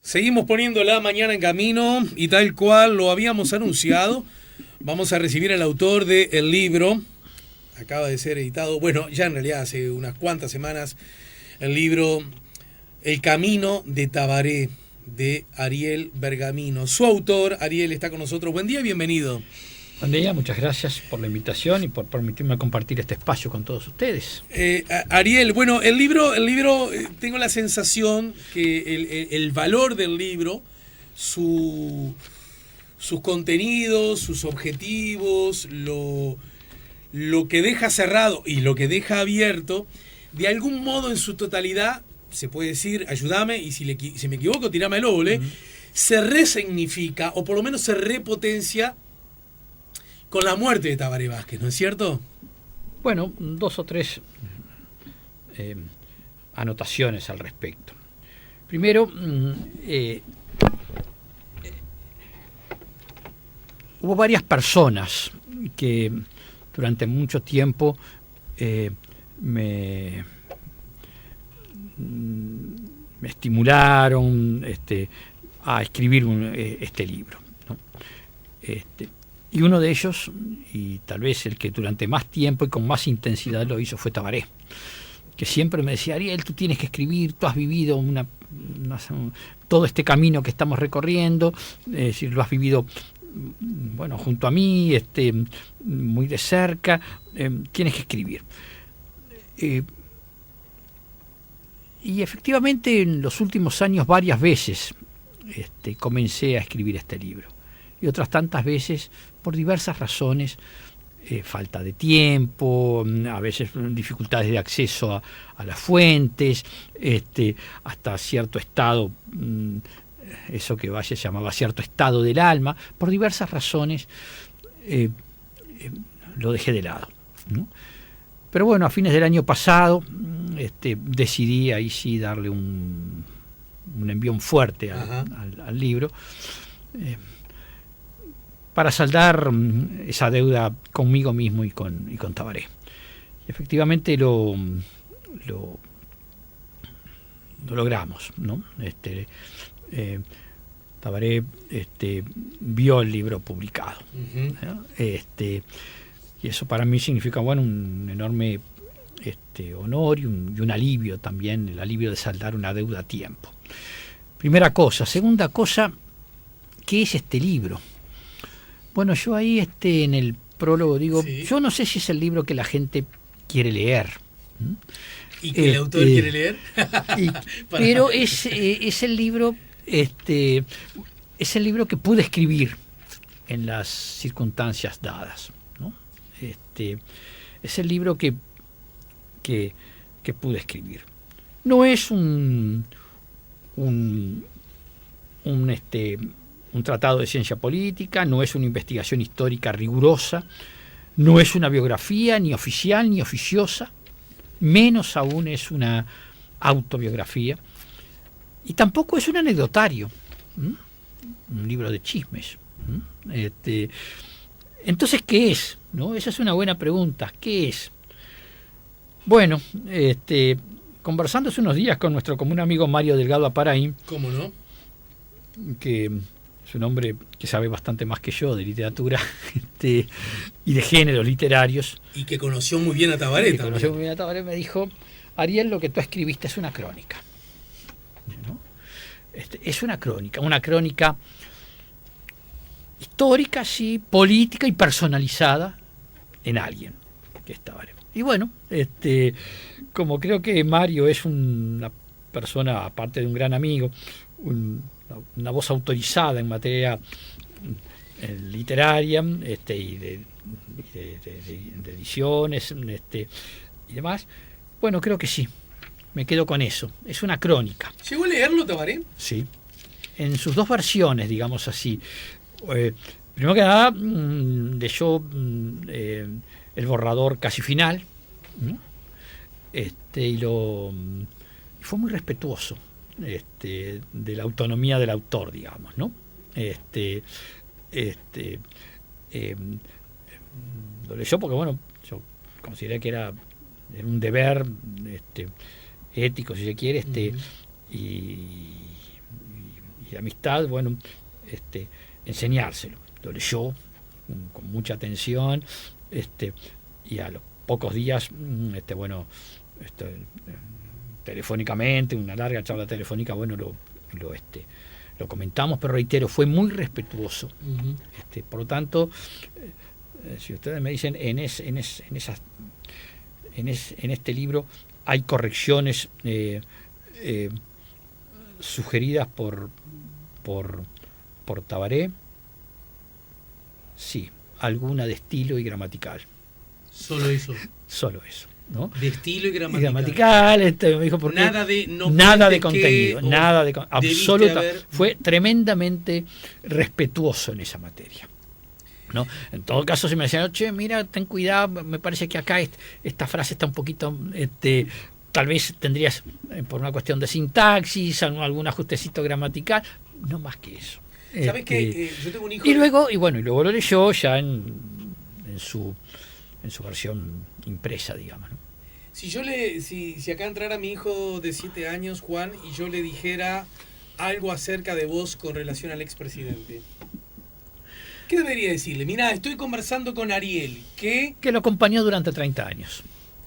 Seguimos poniendo la mañana en camino y tal cual lo habíamos anunciado, vamos a recibir al autor del libro, acaba de ser editado, bueno, ya en realidad hace unas cuantas semanas, el libro El Camino de Tabaré, de Ariel Bergamino. Su autor, Ariel, está con nosotros. Buen día y bienvenido. Buen día, muchas gracias por la invitación y por permitirme compartir este espacio con todos ustedes. Ariel, bueno, el libro, tengo la sensación que el valor del libro, sus contenidos, sus objetivos, lo que deja cerrado y lo que deja abierto, de algún modo en su totalidad, se puede decir, ayúdame, y si me equivoco, tirame el óvole, se resignifica, o por lo menos se repotencia con la muerte de Tabaré Vázquez, ¿no es cierto? Bueno, dos o tres anotaciones al respecto. Primero, hubo varias personas que durante mucho tiempo me estimularon a escribir este libro, ¿no? Y uno de ellos, y tal vez el que durante más tiempo y con más intensidad lo hizo, fue Tabaré, que siempre me decía: Ariel, tú tienes que escribir, tú has vivido todo este camino que estamos recorriendo, es decir, lo has vivido, bueno, junto a mí, muy de cerca, tienes que escribir. Y efectivamente en los últimos años varias veces comencé a escribir este libro, y otras tantas veces por diversas razones, falta de tiempo, a veces dificultades de acceso a las fuentes, hasta cierto estado, eso que Valle llamaba cierto estado del alma, por diversas razones lo dejé de lado, ¿no? Pero bueno, a fines del año pasado decidí ahí sí darle un envión fuerte al libro, para saldar esa deuda conmigo mismo y con Tabaré. Y efectivamente lo logramos, ¿no? Tabaré vio el libro publicado, ¿no? Y eso para mí significa, bueno, un enorme honor y un alivio también, el alivio de saldar una deuda a tiempo. Primera cosa. Segunda cosa, ¿qué es este libro? Bueno, yo ahí en el prólogo digo, sí, yo no sé si es el libro que la gente quiere leer. ¿Y que el autor quiere leer? Pero es el libro, es el libro que pude escribir en las circunstancias dadas, ¿no? Es el libro que pude escribir. No es un tratado de ciencia política, no es una investigación histórica rigurosa, no es una biografía ni oficial ni oficiosa, menos aún es una autobiografía, y tampoco es un anecdotario, un libro de chismes. Entonces, ¿qué es? ¿No? Esa es una buena pregunta. ¿Qué es? Bueno, conversando hace unos días con nuestro común amigo Mario Delgado Aparaín, ¿cómo no?, que es un hombre que sabe bastante más que yo de literatura y de géneros literarios. Y que conoció muy bien a Tabaré. Conoció muy bien a Tabaré, me dijo: Ariel, lo que tú escribiste es una crónica, ¿no? Es una crónica histórica, sí, política y personalizada en alguien, que es Tabaré. Y bueno, como creo que Mario es una persona, aparte de un gran amigo, una voz autorizada en materia literaria, y de ediciones, y demás, bueno, creo que sí, me quedo con eso. Es una crónica. ¿Llegó a leerlo Tabaré? Sí, en sus dos versiones, digamos así. Primero que nada, leyó el borrador casi final, ¿no? Y fue muy respetuoso de la autonomía del autor, digamos, ¿no? Lo leyó porque, bueno, yo consideré que era un deber ético, si se quiere, y de amistad, bueno, enseñárselo. Lo leyó con mucha atención, y a los pocos días, telefónicamente, una larga charla telefónica, bueno, lo comentamos, pero reitero, fue muy respetuoso. Uh-huh. Por lo tanto, si ustedes me dicen, en este libro hay correcciones sugeridas por Tabaré, sí, alguna de estilo y gramatical. Solo eso. Solo eso, ¿no? De estilo y gramatical. Me dijo, porque nada de contenido, absoluta. Fue tremendamente respetuoso en esa materia, ¿no? En todo caso, si me decían, che, mira, ten cuidado, me parece que acá esta frase está un poquito, tal vez tendrías, por una cuestión de sintaxis, algún ajustecito gramatical, no más que eso. ¿Sabes qué? Yo tengo un hijo. Y luego lo leyó ya en su versión impresa, digamos, ¿no? Si acá entrara mi hijo de 7 años, Juan, y yo le dijera algo acerca de vos con relación al expresidente, ¿qué debería decirle? Mirá, estoy conversando con Ariel, que lo acompañó durante 30 años.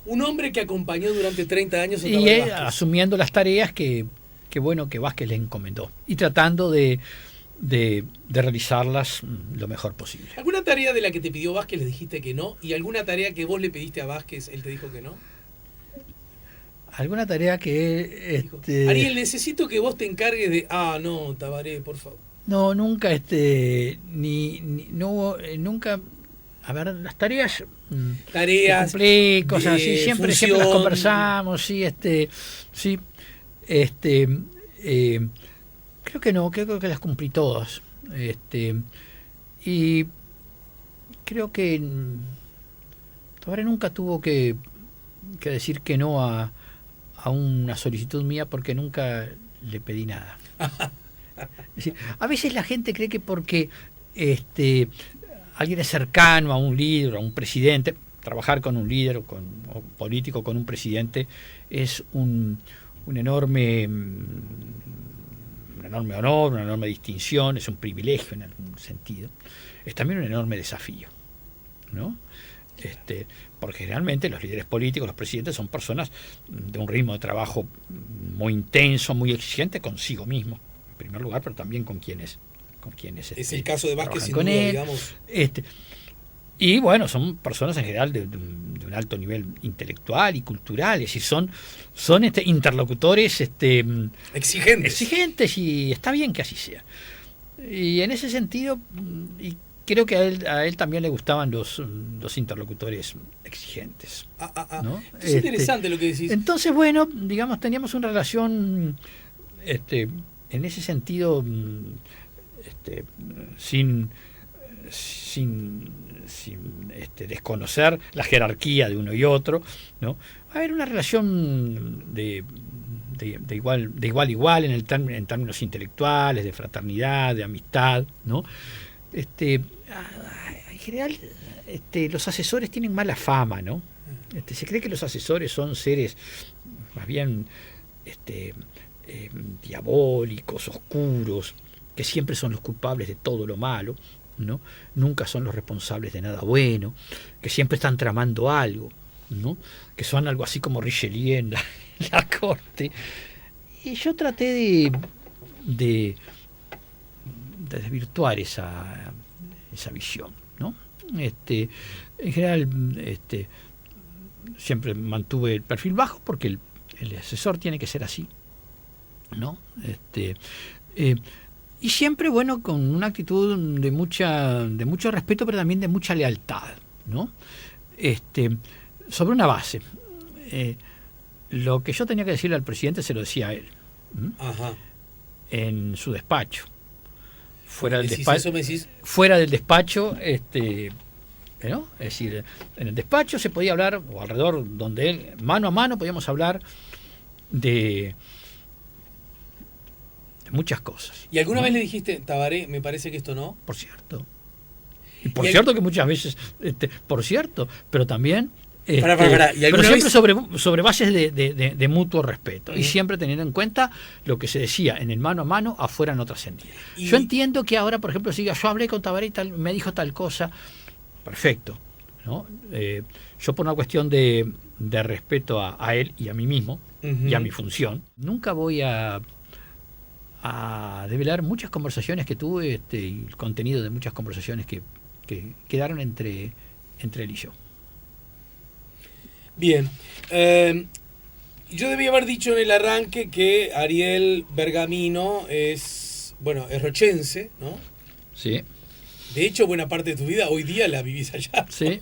Un hombre que acompañó durante 30 años a y él, asumiendo las tareas que Vázquez le encomendó y tratando de realizarlas lo mejor posible. ¿Alguna tarea de la que te pidió Vázquez le dijiste que no? ¿Y alguna tarea que vos le pediste a Vázquez, él te dijo que no? ¿Alguna tarea que... Ariel, necesito que vos te encargues de... no, Tabaré, por favor. No, nunca, nunca... A ver, las tareas que cumplí, cosas así, siempre las conversamos, sí, sí, creo que no, creo que las cumplí todas, y creo que Tabaré nunca tuvo que decir que no a una solicitud mía, porque nunca le pedí nada. Es decir, a veces la gente cree que porque alguien es cercano a un líder, a un presidente, trabajar con un líder o político, con un presidente, es un enorme honor, una enorme distinción, es un privilegio en algún sentido. Es también un enorme desafío, ¿no? Porque generalmente los líderes políticos, los presidentes, son personas de un ritmo de trabajo muy intenso, muy exigente consigo mismo, en primer lugar, pero también con quienes es el caso de Vázquez, sin duda, digamos. Y bueno, son personas en general de un alto nivel intelectual y cultural, es decir, son interlocutores exigentes, y está bien que así sea. Y en ese sentido, y creo que a él también le gustaban los interlocutores exigentes. ¿No? Es interesante lo que decís. Entonces, bueno, digamos, teníamos una relación en ese sentido sin desconocer la jerarquía de uno y otro, ¿no? Va a haber una relación de igual a igual en términos intelectuales, de fraternidad, de amistad, ¿no? En general, los asesores tienen mala fama, ¿no? Se cree que los asesores son seres más bien diabólicos, oscuros, que siempre son los culpables de todo lo malo, ¿no? Nunca son los responsables de nada bueno, que siempre están tramando algo, ¿no? Que son algo así como Richelieu en la corte. Y yo traté de desvirtuar esa visión, ¿no? En general, siempre mantuve el perfil bajo, porque el asesor tiene que ser así, ¿no? Y siempre, bueno, con una actitud de mucho respeto, pero también de mucha lealtad, ¿no? Sobre una base. Lo que yo tenía que decirle al presidente se lo decía a él. Ajá. En su despacho. Fuera del despacho, ¿no? Es decir, en el despacho se podía hablar, o alrededor donde él, mano a mano, podíamos hablar de muchas cosas. ¿Y alguna vez le dijiste, Tabaré, me parece que esto no? Por cierto. Y por cierto que muchas veces, por cierto, pero también Pará. ¿Y pero alguna siempre vez? sobre bases de mutuo respeto, y Mm. siempre teniendo en cuenta lo que se decía en el mano a mano, afuera no trascendía. Y- Yo entiendo que ahora, por ejemplo, si diga, yo hablé con Tabaré y tal, me dijo tal cosa, perfecto, ¿no? Yo por una cuestión de respeto a él y a mí mismo, Ujú. y a mi función, nunca voy a develar muchas conversaciones que tuve, y el contenido de muchas conversaciones que quedaron entre él y yo. Bien. Yo debía haber dicho en el arranque que Ariel Bergamino es rochense, ¿no? Sí, De hecho, buena parte de tu vida hoy día la vivís allá, ¿no? sí.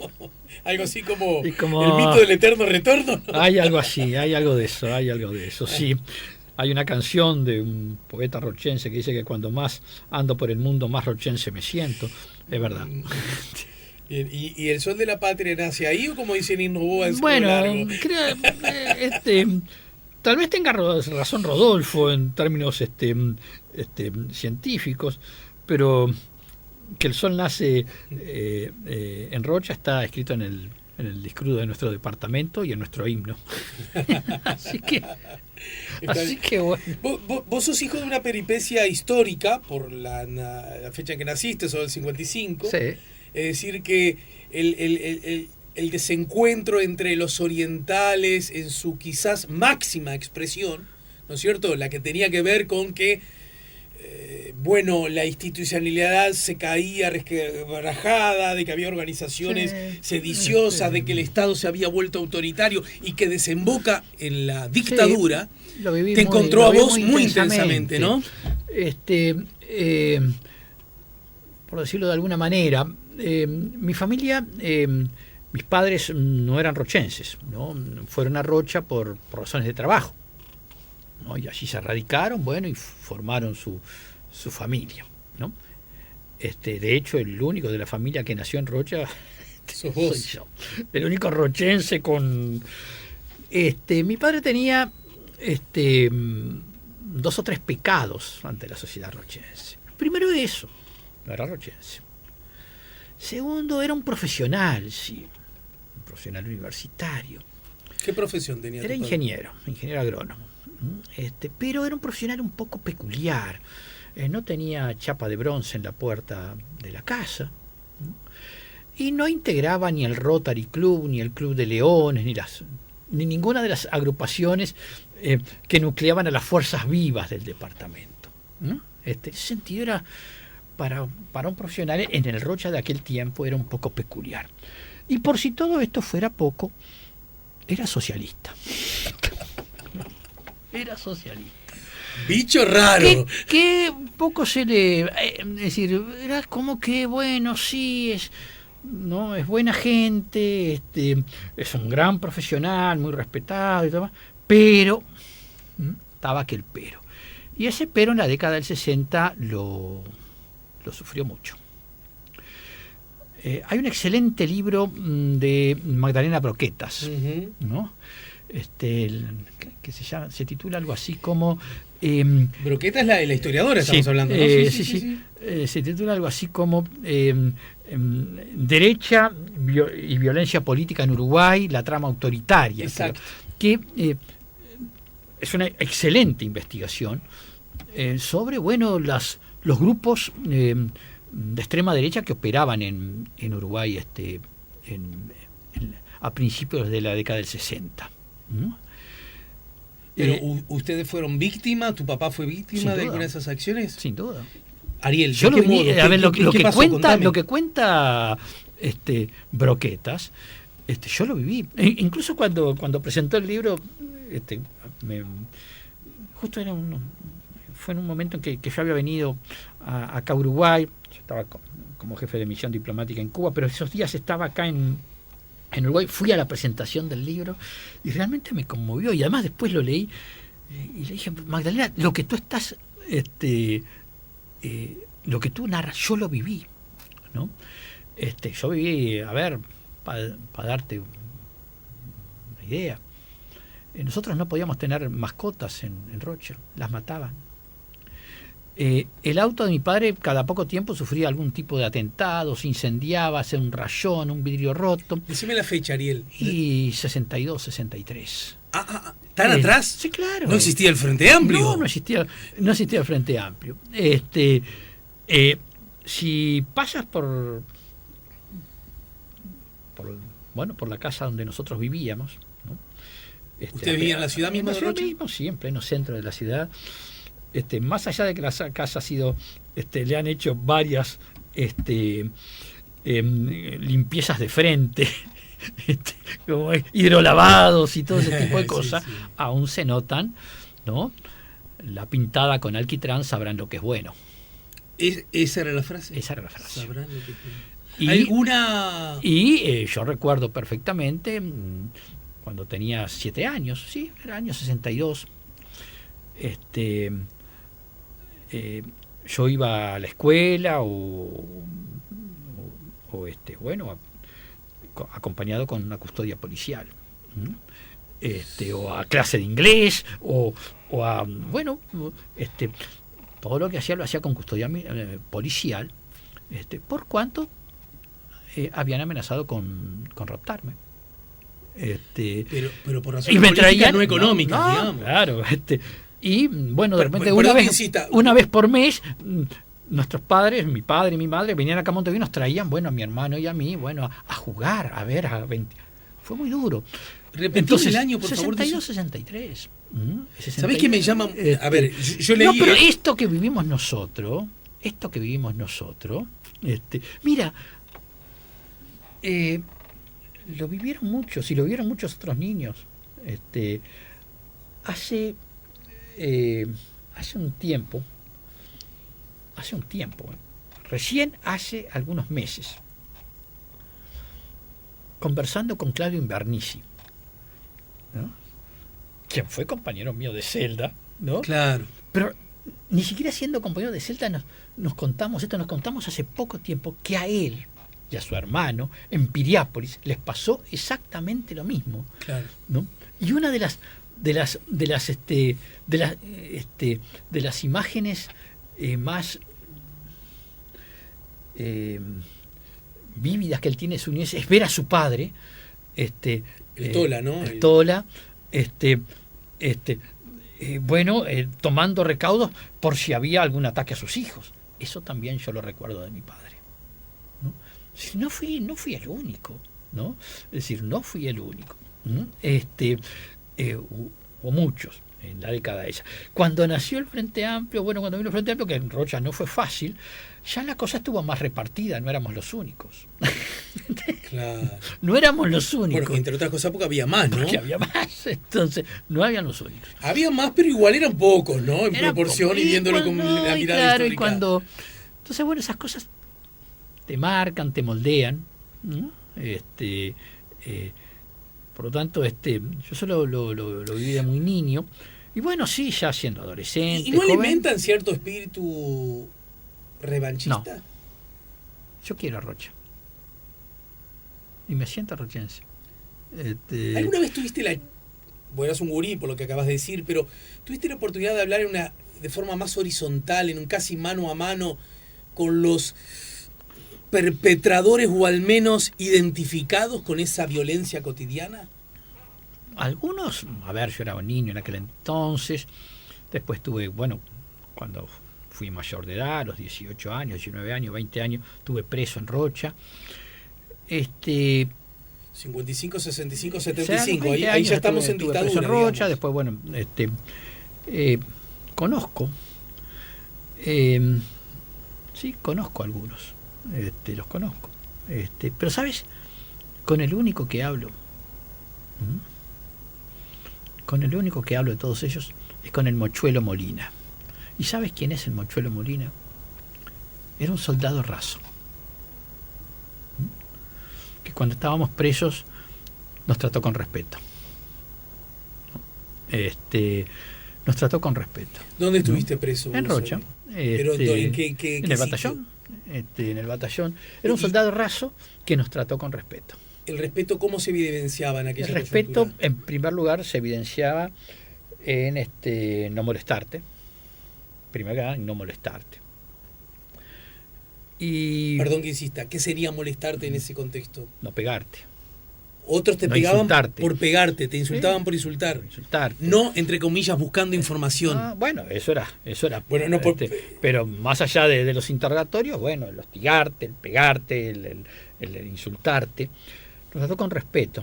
Algo así como, Y como- el mito del eterno retorno, ¿no? Hay algo así, hay algo de eso, sí. Hay una canción de un poeta rochense que dice que cuando más ando por el mundo, más rochense me siento. Es verdad. Bien, ¿y el sol de la patria nace ahí o como dice Nino Boa en Cerro Bueno, Largo? tal vez tenga razón Rodolfo en términos científicos, pero que el sol nace en Rocha está escrito en el escudo de nuestro departamento y en nuestro himno. así que bueno. Vos sos hijo de una peripecia histórica por la fecha en que naciste, sos del 55. Sí. Es decir, que el desencuentro entre los orientales en su quizás máxima expresión, ¿no es cierto? La que tenía que ver con que, la institucionalidad se caía resquebrajada, de que había organizaciones sediciosas, de que el Estado se había vuelto autoritario y que desemboca en la dictadura, Sí, lo viví te encontró lo a viví vos muy intensamente, ¿no? Por decirlo de alguna manera, mi familia, mis padres no eran rochenses, ¿no? Fueron a Rocha por razones de trabajo, ¿no? Y allí se radicaron, bueno, y formaron su familia, ¿no? De hecho, el único de la familia que nació en Rocha Sos vos. soy yo. El único rochense con... mi padre tenía 2 o 3 pecados ante la sociedad rochense. Primero eso, no era rochense. Segundo, era un profesional, sí, un profesional universitario. ¿Qué profesión tenía? Era tu padre? ingeniero agrónomo. Pero era un profesional un poco peculiar. No tenía chapa de bronce en la puerta de la casa. Y no integraba ni el Rotary Club, ni el Club de Leones, ni ninguna de las agrupaciones que nucleaban a las fuerzas vivas del departamento. Ese sentido era, para un profesional en el Rocha de aquel tiempo, era un poco peculiar. Y por si todo esto fuera poco, era socialista. Era socialista. Bicho raro. Que poco se le... es decir, era como que, bueno, sí, es buena gente, es un gran profesional, muy respetado y todo, pero estaba aquel pero. Y ese pero en la década del 60 lo sufrió mucho. Hay un excelente libro de Magdalena Broquetas, Uh-huh. ¿no? Que se titula algo así como... Broqueta es la historiadora, estamos hablando, ¿no? Sí. Se titula algo así como Derecha y violencia política en Uruguay, la trama autoritaria. Exacto. Que es una excelente investigación sobre los grupos de extrema derecha que operaban en Uruguay a principios de la década del 60. Pero ¿ustedes fueron víctimas? ¿Tu papá fue víctima de alguna de esas acciones? Sin duda. Ariel, yo lo viví, a ver, lo que pasó? cuenta, Contame. lo que cuenta Broquetas, yo lo viví. Incluso cuando presentó el libro, justo fue en un momento en que yo había venido acá a Uruguay. Yo estaba como jefe de misión diplomática en Cuba, pero esos días estaba acá en Uruguay. Fui a la presentación del libro y realmente me conmovió, y además después lo leí y le dije: Magdalena, lo que tú estás lo que tú narras, yo lo viví, ¿no? Yo viví, a ver, para darte una idea, nosotros no podíamos tener mascotas en Rocha, las mataban. El auto de mi padre cada poco tiempo sufría algún tipo de atentado, se incendiaba, hacía un rayón, un vidrio roto. Decime la fecha, Ariel. Y 62, 63. ¿Tan atrás? Sí, claro. ¿No existía el Frente Amplio? No existía el Frente Amplio. Si pasas por la casa donde nosotros vivíamos, ¿no? ¿Usted vivía en la ciudad misma de Rocha? Mismo, sí, en pleno centro de la ciudad. Más allá de que la casa ha sido, le han hecho varias limpiezas de frente, como hidrolavados y todo ese tipo de cosas, sí. Aún se notan, ¿no? La pintada con alquitrán, sabrán lo que es bueno. ¿Esa era la frase? Esa era la frase. Sabrán lo que es bueno. ¿Alguna...? Y yo recuerdo perfectamente cuando tenía 7 años, sí, era año 62. Yo iba a la escuela acompañado con una custodia policial, o a clase de inglés, o a todo lo que hacía lo hacía con custodia policial, por cuanto habían amenazado con raptarme. Pero por razones políticas no económicas, digamos. Claro, y bueno, de repente una vez por mes nuestros padres, mi padre y mi madre, venían acá a Montevideo y nos traían, a mi hermano y a mí, a jugar, a ver, fue muy duro. Entonces, el año, por 62, 63. ¿Sabés qué me llama? A ver, yo leí... No, pero esto que vivimos nosotros, mira, lo vivieron muchos y lo vivieron muchos otros niños. Hace un tiempo, recién hace algunos meses, conversando con Claudio Invernici, ¿no? Quien fue compañero mío de celda, ¿no? Claro. Pero ni siquiera siendo compañero de celda nos contamos hace poco tiempo que a él y a su hermano en Piriápolis les pasó exactamente lo mismo. Claro. ¿No? Y una de las imágenes más vívidas que él tiene de su niñez es ver a su padre, el Tola, ¿no? El Tola, tomando recaudos por si había algún ataque a sus hijos. Eso también yo lo recuerdo de mi padre, ¿no? Si no fui el único, ¿no? Es decir, no fui el único, ¿no? O muchos en la década esa. Cuando nació el Frente Amplio, cuando vino el Frente Amplio, que en Rocha no fue fácil, ya la cosa estuvo más repartida, no éramos los únicos. Claro. No éramos los únicos. Bueno, entre otras cosas porque había más, ¿no? Porque había más, entonces no habían los únicos. Había más, pero igual eran pocos, ¿no? En proporción y viéndolo con la mirada histórica. Entonces, esas cosas te marcan, te moldean, ¿no? Por lo tanto, yo solo lo viví de muy niño. Y sí, ya siendo adolescente. ¿Y no joven, alimentan cierto espíritu revanchista? No. Yo quiero a Rocha. Y me siento rochense. ¿Alguna vez tuviste eras un gurí por lo que acabas de decir, pero tuviste la oportunidad de hablar de forma más horizontal, en un casi mano a mano, con los perpetradores o al menos identificados con esa violencia cotidiana? Algunos, yo era un niño en aquel entonces, después tuve, cuando fui mayor de edad, a los 18 años, 19 años, 20 años, estuve preso en Rocha. 55, 65, 75, ahí ya estamos en dictadura. Preso en Rocha, después, conozco, sí, conozco a algunos. Los conozco, pero sabes, con el único que hablo de todos ellos es con el Mochuelo Molina. ¿Y sabes quién es el Mochuelo Molina? Era un soldado raso, que cuando estábamos presos nos trató con respeto, nos trató con respeto. ¿Dónde estuviste preso? En Rocha. ¿Pero en qué en el batallón? En el batallón. Era un soldado raso que nos trató con respeto. ¿El respeto cómo se evidenciaba en aquella El respeto, coyuntura? en primer lugar, se evidenciaba en no molestarte, primero que nada, no molestarte. Y Perdón que insista, ¿qué sería molestarte en ese contexto? no pegarte. Otros te No pegaban insultarte. por pegarte, te insultaban Sí, por insultar. insultarte. No, entre comillas, buscando información. Bueno, eso era. Bueno, no por- pero más allá de los interrogatorios, bueno, el hostigarte, el pegarte, el insultarte, lo trató con respeto.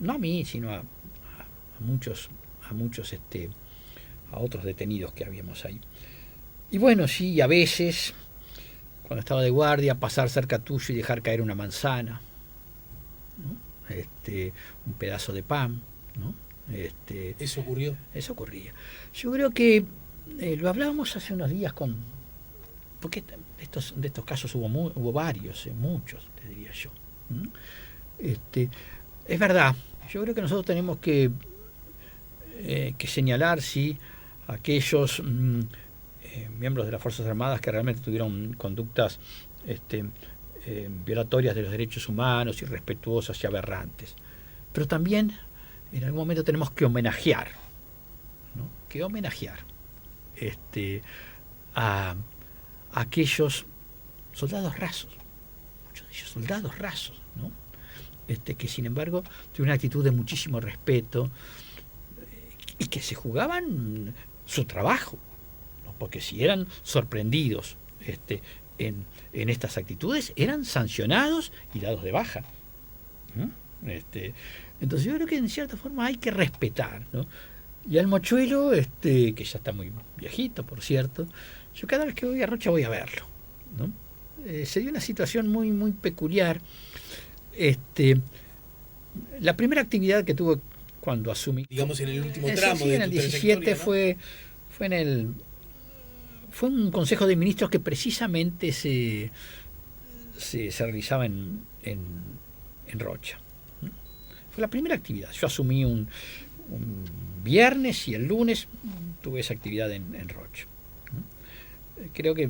No a mí, sino a muchos, a otros detenidos que habíamos ahí. Y bueno, sí, a veces, cuando estaba de guardia, pasar cerca tuyo y dejar caer una manzana, ¿no? Un pedazo de pan, ¿no? Eso ocurrió. Eso ocurría. Yo creo que lo hablábamos hace unos días porque de estos casos hubo varios, muchos, te diría yo. Es verdad, yo creo que nosotros tenemos que señalar, sí, aquellos miembros de las Fuerzas Armadas que realmente tuvieron conductas violatorias de los derechos humanos, irrespetuosas y aberrantes. Pero también en algún momento tenemos que homenajear, ¿no? A aquellos soldados rasos, muchos de ellos soldados rasos, ¿no? Que sin embargo tuvieron una actitud de muchísimo respeto y que se jugaban su trabajo, ¿no? Porque si eran sorprendidos en estas actitudes, eran sancionados y dados de baja, ¿no? Entonces yo creo que en cierta forma hay que respetar, ¿no? Y al Mochuelo, que ya está muy viejito, por cierto, yo cada vez que voy a Rocha voy a verlo, ¿no? Se dio una situación muy, muy peculiar. La primera actividad que tuve cuando asumí, Digamos, en el último tramo de en el tu 17 trayectoria, ¿no? fue un consejo de ministros que precisamente se realizaba en Rocha. Fue la primera actividad. Yo asumí un viernes y el lunes tuve esa actividad en Rocha. Creo que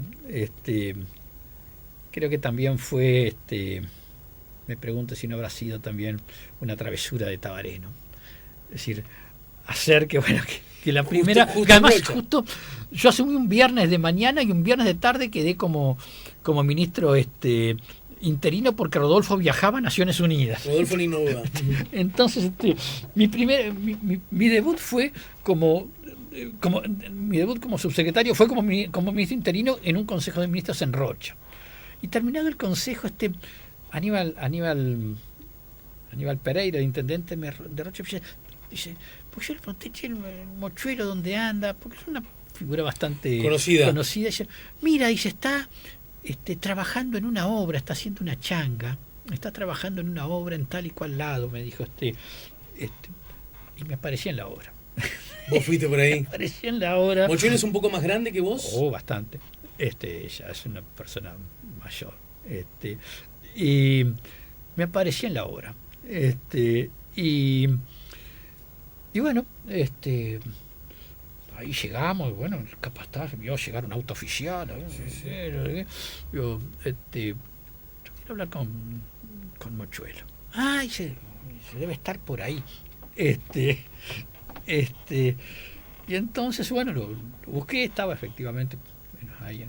también fue, me pregunto si no habrá sido también una travesura de Tabaré, ¿no? Es decir, hacer que la primera, justo que además Rocha. justo yo asumí un viernes de mañana y un viernes de tarde quedé como ministro interino porque Rodolfo viajaba a Naciones Unidas. Rodolfo Linova. Entonces mi debut fue como subsecretario fue como ministro interino en un consejo de ministros en Rocha. Y terminado el consejo, Aníbal Pereira, el intendente de Rocha, dice, pues yo le pregunté, el Mochuelo dónde anda, porque es una figura bastante Conocida. Dice, mira, dice, está trabajando en una obra, está haciendo una changa, está trabajando en una obra en tal y cual lado, me dijo y me aparecía en la obra. ¿Vos fuiste por ahí? Me aparecía en la obra. ¿Mochuelo es un poco más grande que vos? Oh, bastante. Ella es una persona mayor. Y me aparecía en la obra. Y bueno, ahí llegamos, y bueno, el capataz vio llegar un auto oficial. Yo quiero hablar con Mochuelo. Se debe estar por ahí. Y entonces, bueno, lo busqué, estaba efectivamente ahí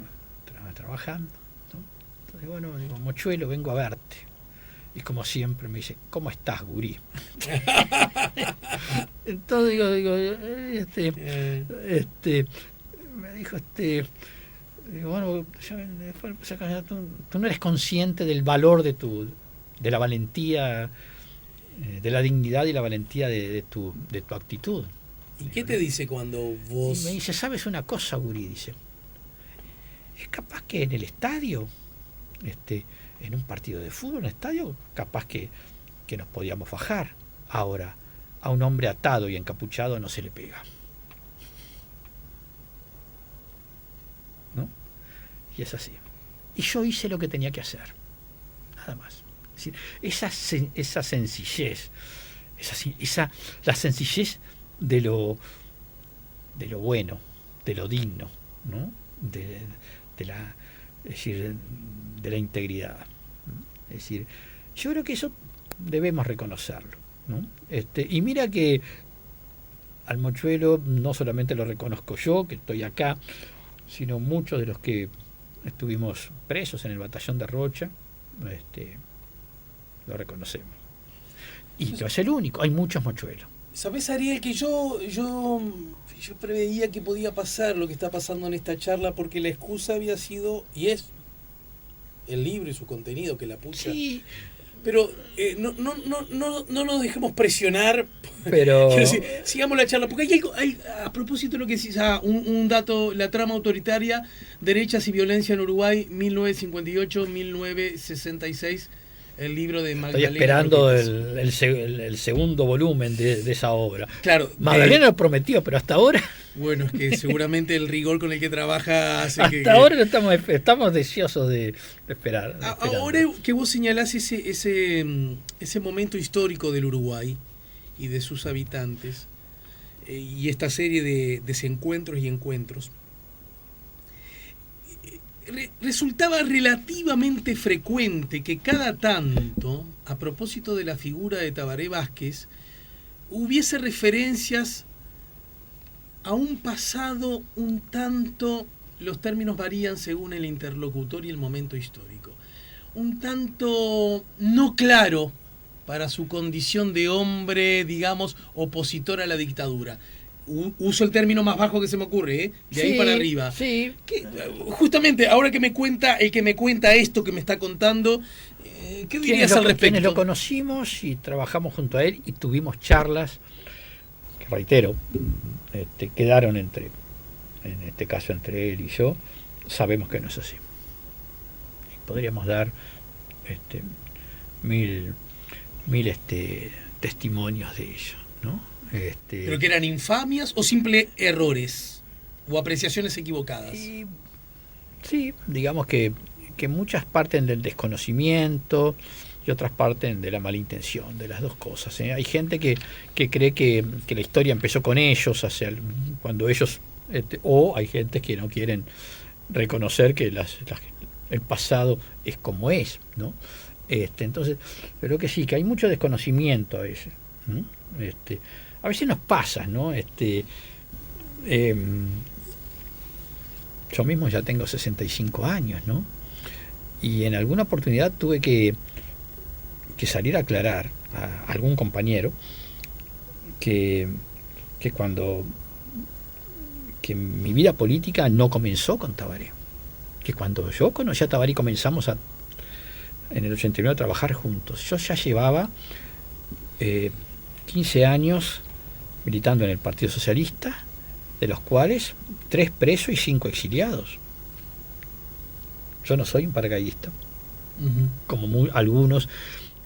trabajando, ¿no? Entonces, bueno, digo, Mochuelo, vengo a verte. Y como siempre me dice, ¿cómo estás, gurí? Entonces digo, me dijo, digo, bueno, tú no eres consciente del valor de la valentía, de la dignidad y la valentía de tu actitud. ¿Y qué te dice cuando vos...? Y me dice, ¿sabes una cosa, gurí? Dice, es capaz que en el estadio, en un partido de fútbol, en el estadio, capaz que nos podíamos fajar. Ahora, a un hombre atado y encapuchado no se le pega. ¿No? Y es así. Y yo hice lo que tenía que hacer. Nada más. Es decir, esa sencillez, la sencillez de lo bueno, de lo digno, ¿no? de la integridad. Es decir, yo creo que eso debemos reconocerlo, ¿no? Y mira que al Mochuelo no solamente lo reconozco yo, que estoy acá, sino muchos de los que estuvimos presos en el batallón de Rocha, lo reconocemos. Y no es el único, hay muchos mochuelos. ¿Sabés, Ariel, que yo preveía que podía pasar lo que está pasando en esta charla, porque la excusa había sido, y es, el libro y su contenido, que la pucha. Sí. Pero no nos dejemos presionar. Pero quiero decir, sigamos la charla, porque hay algo, a propósito de lo que decís, un dato: la trama autoritaria, derechas y violencia en Uruguay, 1958-1966, el libro de Magdalena. Estoy esperando Roquetas. el segundo volumen de esa obra. Claro, Magdalena lo prometió, pero hasta ahora... Bueno, es que seguramente el rigor con el que trabaja hace hasta ahora estamos deseosos de esperar. Ahora que vos señalás ese momento histórico del Uruguay y de sus habitantes, y esta serie de desencuentros y encuentros, resultaba relativamente frecuente que cada tanto, a propósito de la figura de Tabaré Vázquez, hubiese referencias a un pasado un tanto, los términos varían según el interlocutor y el momento histórico, un tanto no claro para su condición de hombre, digamos, opositor a la dictadura. Uso el término más bajo que se me ocurre, de ahí para arriba. Sí. Justamente, ahora que me cuenta, el que me cuenta esto que me está contando, ¿qué dirías al respecto? Quienes lo conocimos y trabajamos junto a él y tuvimos charlas, que reitero, quedaron en este caso entre él y yo, sabemos que no es así. Y podríamos dar mil testimonios de ello, ¿no? ¿Pero que eran infamias o simples errores o apreciaciones equivocadas? Sí, digamos que muchas parten del desconocimiento y otras parten de la mala intención, de las dos cosas, ¿eh? Hay gente que cree que la historia empezó con ellos, cuando ellos, o hay gente que no quieren reconocer que el pasado es como es, ¿no? Entonces, creo que sí, que hay mucho desconocimiento a veces, ¿no? A veces nos pasa, ¿no? Yo mismo ya tengo 65 años, ¿no? Y en alguna oportunidad tuve que salir a aclarar a algún compañero que mi vida política no comenzó con Tabaré, que cuando yo conocí a Tabaré comenzamos en el 89 a trabajar juntos. Yo ya llevaba 15 años militando en el Partido Socialista, de los cuales 3 presos y 5 exiliados. Yo no soy un paracaidista, como algunos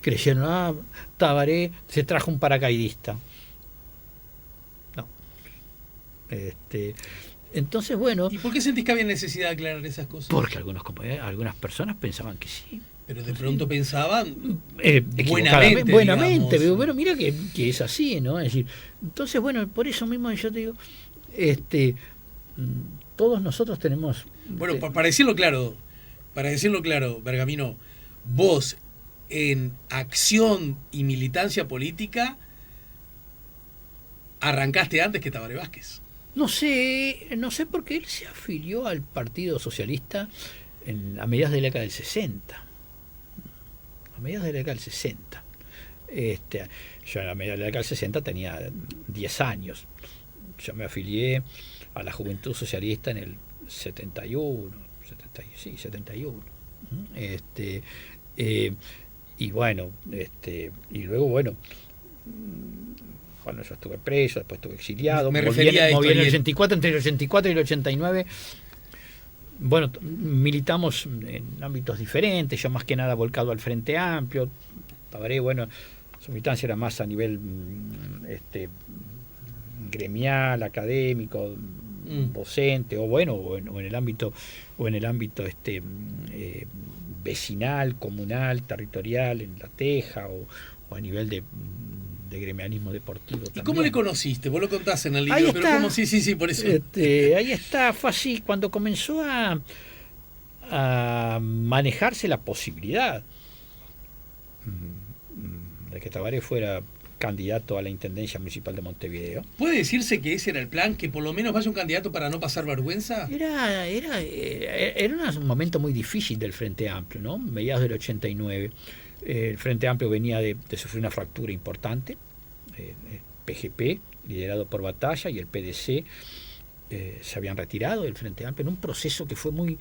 creyeron, Tabaré se trajo un paracaidista. No. Entonces, bueno... ¿Y por qué sentís que había necesidad de aclarar esas cosas? Porque algunas personas pensaban que sí. Pero de pronto pensaban buenamente, pero bueno, mira que es así, ¿no? Es decir, entonces, bueno, por eso mismo yo te digo, todos nosotros tenemos... Bueno, para decirlo claro, Bergamino, vos en acción y militancia política arrancaste antes que Tabaré Vázquez. No sé por qué él se afilió al Partido Socialista a mediados de la década del 60. A mediados de la década del 60. Yo a mediados de la década del 60 tenía 10 años. Yo me afilié a la Juventud Socialista en el 71. Y bueno, y luego, bueno, cuando yo estuve preso, después estuve exiliado, me refería a esto, en el 84, entre el 84 y el 89, bueno, militamos en ámbitos diferentes, yo más que nada volcado al Frente Amplio. Tabaré, bueno, su militancia era más a nivel gremial, académico, docente, o en el ámbito vecinal, comunal, territorial, en La Teja, o a nivel de gremialismo deportivo. ¿Y también. cómo le conociste? Vos lo contás en el libro, Ahí pero está. ¿cómo? Sí, por eso. Ahí está, fue así, cuando comenzó a manejarse la posibilidad de que Tabaré fuera candidato a la Intendencia Municipal de Montevideo. ¿Puede decirse que ese era el plan? ¿Que por lo menos vaya un candidato para no pasar vergüenza? Era un momento muy difícil del Frente Amplio, ¿no? Mediados del 89. El Frente Amplio venía de sufrir una fractura importante. El PGP, liderado por Batalla, y el PDC se habían retirado del Frente Amplio en un proceso que fue muy,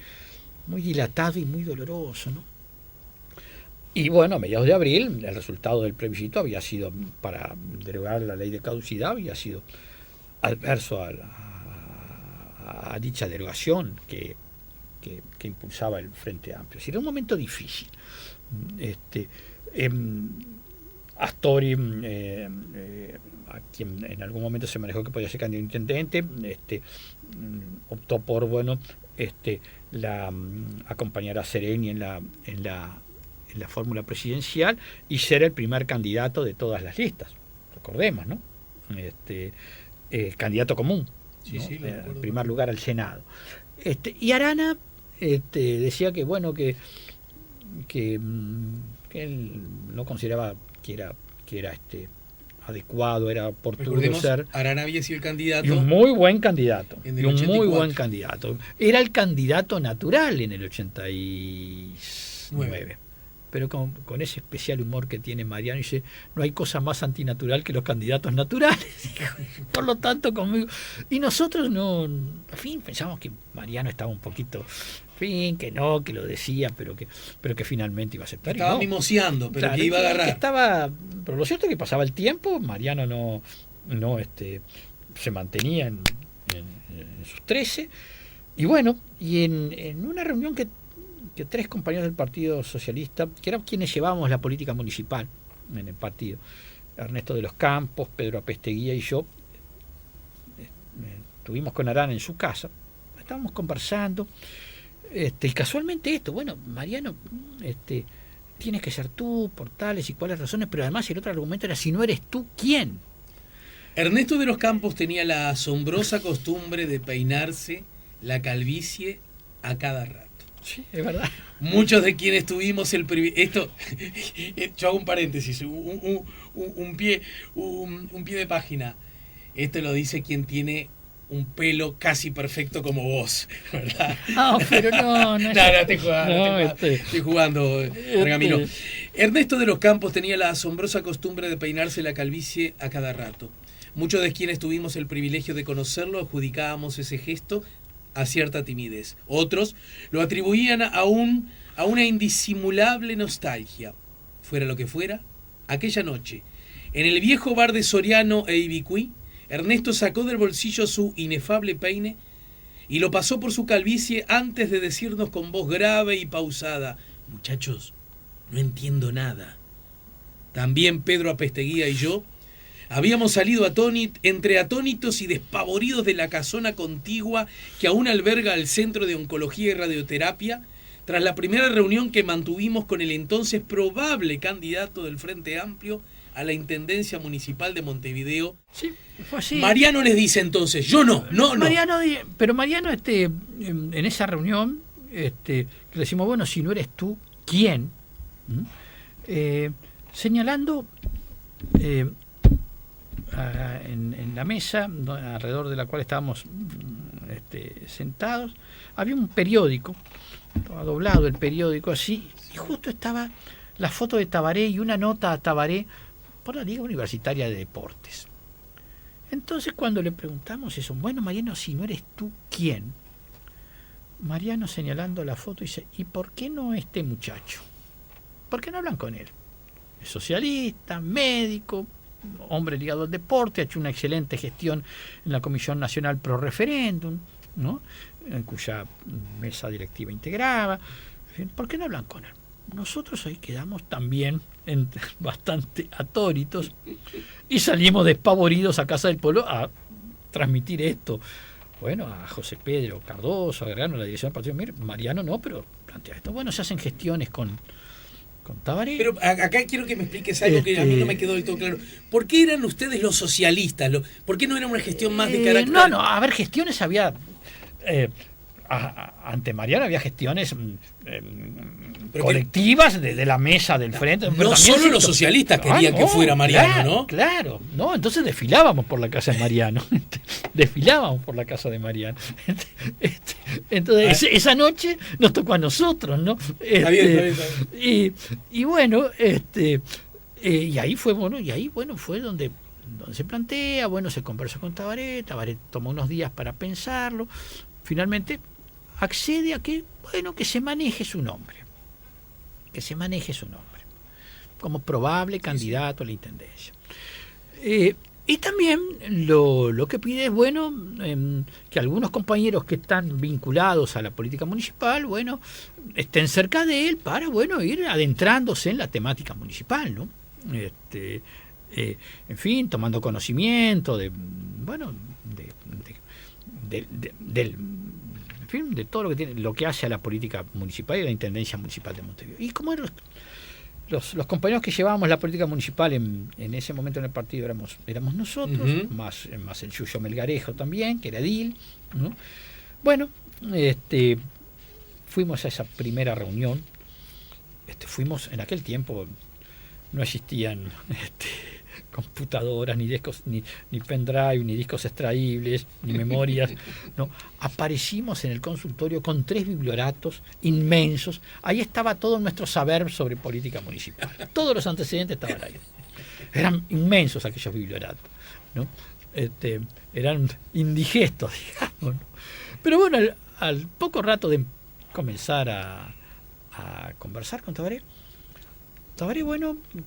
muy dilatado y muy doloroso, ¿no? Y bueno, a mediados de abril, el resultado del plebiscito había sido, para derogar la ley de caducidad, había sido adverso a dicha derogación que impulsaba el Frente Amplio. Era un momento difícil. Astori, a quien en algún momento se manejó que podía ser candidato a intendente, optó por acompañar a Sereni en la fórmula presidencial y ser el primer candidato de todas las listas, recordemos, ¿no? Candidato común, sí, ¿no? Sí, en primer lugar al Senado. Y Arana decía que bueno que él no consideraba que era adecuado, era oportuno ser. Arana había sido el candidato. Y un muy buen candidato. En el 84. Muy buen candidato. Era el candidato natural en el 89. Pero con ese especial humor que tiene Mariano, dice, no hay cosa más antinatural que los candidatos naturales. Por lo tanto, conmigo. Y nosotros no, en fin, pensamos que Mariano estaba un poquito, en fin, que lo decía, pero que finalmente iba a aceptar. Estaba mimoseando, pero que iba a agarrar. Pero lo cierto es que pasaba el tiempo, Mariano no se mantenía en sus 13. Y bueno, y en una reunión que 3 compañeros del Partido Socialista, que eran quienes llevábamos la política municipal en el partido, Ernesto de los Campos, Pedro Apesteguía y yo, estuvimos con Arana en su casa, estábamos conversando, y casualmente bueno, Mariano, tienes que ser tú, por tales y cuales razones, pero además el otro argumento era, si no eres tú, ¿quién? Ernesto de los Campos tenía la asombrosa costumbre de peinarse la calvicie a cada rato. Sí, es verdad. Muchos de quienes tuvimos el privilegio. Yo hago un paréntesis, un pie de página. Esto lo dice quien tiene un pelo casi perfecto como vos, ¿verdad? No, pero no estoy jugando, Pergamino. Ernesto de los Campos tenía la asombrosa costumbre de peinarse la calvicie a cada rato. Muchos de quienes tuvimos el privilegio de conocerlo adjudicábamos ese gesto a cierta timidez. Otros lo atribuían a una indisimulable nostalgia. Fuera lo que fuera, aquella noche, en el viejo bar de Soriano e Ibicuí, Ernesto sacó del bolsillo su inefable peine y lo pasó por su calvicie antes de decirnos con voz grave y pausada: muchachos, no entiendo nada. También Pedro Apesteguía y yo habíamos salido entre atónitos y despavoridos de la casona contigua que aún alberga el Centro de Oncología y Radioterapia, tras la primera reunión que mantuvimos con el entonces probable candidato del Frente Amplio a la Intendencia Municipal de Montevideo. Sí, fue así. Mariano les dice entonces, yo no. Pero Mariano, en esa reunión, que le decimos, bueno, si no eres tú, ¿quién? Señalando en la mesa alrededor de la cual estábamos sentados, había un periódico, estaba doblado el periódico así, y justo estaba la foto de Tabaré y una nota a Tabaré por la Liga Universitaria de Deportes. Entonces cuando le preguntamos eso, bueno, Mariano, si no eres tú, ¿quién? Mariano, señalando la foto, dice, ¿y por qué no este muchacho? ¿Por qué no hablan con él? Es socialista, médico, hombre ligado al deporte, ha hecho una excelente gestión en la Comisión Nacional Pro Referéndum, ¿no? En cuya mesa directiva integraba. ¿Por qué no hablan con él? Nosotros ahí quedamos también bastante atónitos y salimos despavoridos a Casa del Pueblo a transmitir esto. Bueno, a José Pedro Cardoso, a Guerrero, a la dirección del partido. Mire, Mariano no, pero plantea esto. Bueno, se hacen gestiones con Tabaré. Pero acá quiero que me expliques algo que a mí no me quedó del todo claro. ¿Por qué eran ustedes los socialistas? ¿Por qué no era una gestión más de carácter? No, a ver, gestiones había. ante Mariano había gestiones Pero colectivas de la mesa del frente. No solo los socialistas querían que fuera Mariano, claro, ¿no? Claro, ¿no? Entonces desfilábamos por la casa de Mariano. Desfilábamos por la casa de Mariano. Entonces, esa noche nos tocó a nosotros, ¿no? Está bien. Y bueno, y ahí fue, fue donde se plantea, bueno, se conversó con Tabaré tomó unos días para pensarlo, finalmente accede a que se maneje su nombre, como probable candidato a la intendencia. Y también lo que pide es, que algunos compañeros que están vinculados a la política municipal, estén cerca de él para, ir adentrándose en la temática municipal, ¿no? En fin, tomando conocimiento de todo lo que hace a la política municipal y a la intendencia municipal de Montevideo. Y como los compañeros que llevábamos la política municipal en ese momento en el partido éramos nosotros, uh-huh, más el Yuyo Melgarejo también, que era edil, ¿no? Bueno, fuimos a esa primera reunión. Fuimos, en aquel tiempo no existían computadoras, ni discos, ni pendrive, ni discos extraíbles, ni memorias. No, aparecimos en el consultorio con 3 biblioratos inmensos. Ahí estaba todo nuestro saber sobre política municipal. Todos los antecedentes estaban ahí. Eran inmensos aquellos biblioratos, ¿no? Eran indigestos, digamos, ¿no? Pero bueno, al poco rato de comenzar a conversar con Tabaré,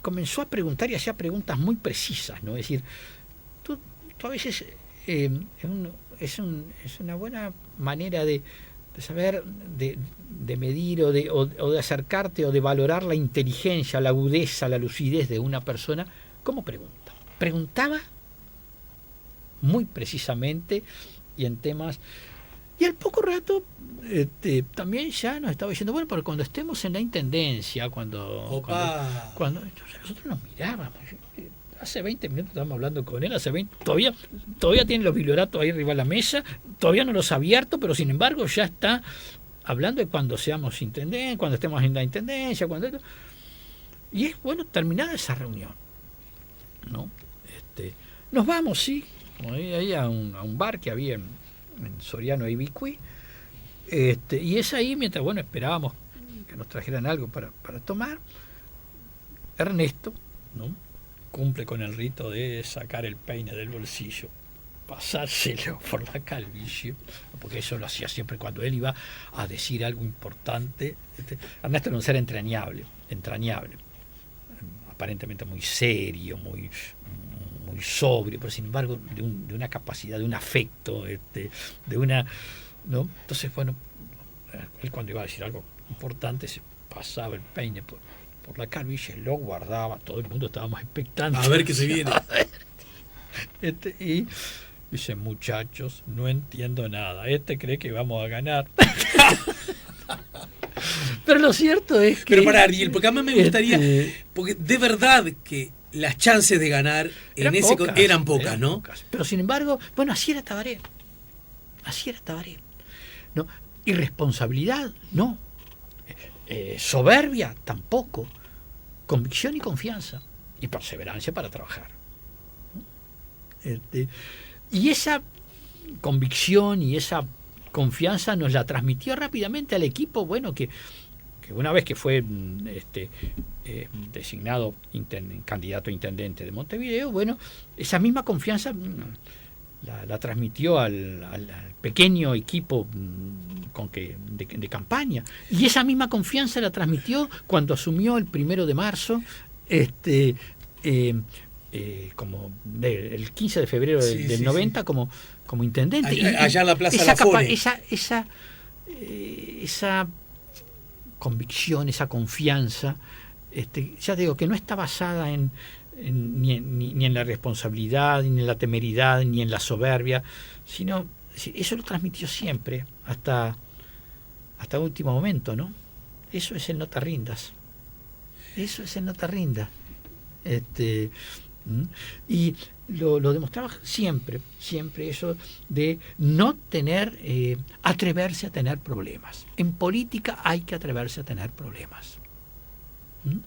comenzó a preguntar y hacía preguntas muy precisas, ¿no? Es decir, tú a veces es una buena manera de saber, de medir o de acercarte o de valorar la inteligencia, la agudeza, la lucidez de una persona. ¿Cómo pregunta? Preguntaba muy precisamente y en temas. Y al poco rato también ya nos estaba diciendo, porque cuando estemos en la intendencia, cuando nosotros nos mirábamos, hace 20 minutos estábamos hablando con él, todavía tiene los biblioratos ahí arriba de la mesa, todavía no los ha abierto, pero sin embargo ya está hablando de cuando seamos intendentes, cuando estemos en la intendencia, y es terminada esa reunión, ¿no? Nos vamos, sí, ahí a un bar que había en Soriano y Ibicuí, y es ahí mientras esperábamos que nos trajeran algo para tomar. Ernesto, ¿no?, cumple con el rito de sacar el peine del bolsillo, pasárselo por la calvicie, porque eso lo hacía siempre cuando él iba a decir algo importante. Ernesto era un ser entrañable, aparentemente muy serio, muy sobrio, pero sin embargo de una capacidad, de un afecto, de una, ¿no? Entonces, él cuando iba a decir algo importante se pasaba el peine por la calvicie, lo guardaba, todo el mundo estábamos expectantes. A ver qué se viene. Y dice: muchachos, no entiendo nada, cree que vamos a ganar. Pero lo cierto es que... Pero para Ariel, porque a mí me gustaría, porque de verdad que las chances de ganar eran pocas, ¿no? Pocas. Pero sin embargo, así era Tabaré. ¿No? Irresponsabilidad, no. Soberbia, tampoco. Convicción y confianza. Y perseverancia para trabajar. Y esa convicción y esa confianza nos la transmitió rápidamente al equipo, que una vez que fue designado candidato a intendente de Montevideo, esa misma confianza la transmitió al pequeño equipo de campaña, y esa misma confianza la transmitió cuando asumió el 1 de marzo, como el 15 de febrero del 90, como intendente. Allá en la Plaza Lafone. Esa convicción, esa confianza, ya digo, que no está basada ni en la responsabilidad, ni en la temeridad, ni en la soberbia, sino eso lo transmitió siempre hasta último momento, ¿no? Eso es el no te rindas. ¿Mm? Y lo demostraba siempre eso de no tener, atreverse a tener problemas. En política hay que atreverse a tener problemas, ¿Mm?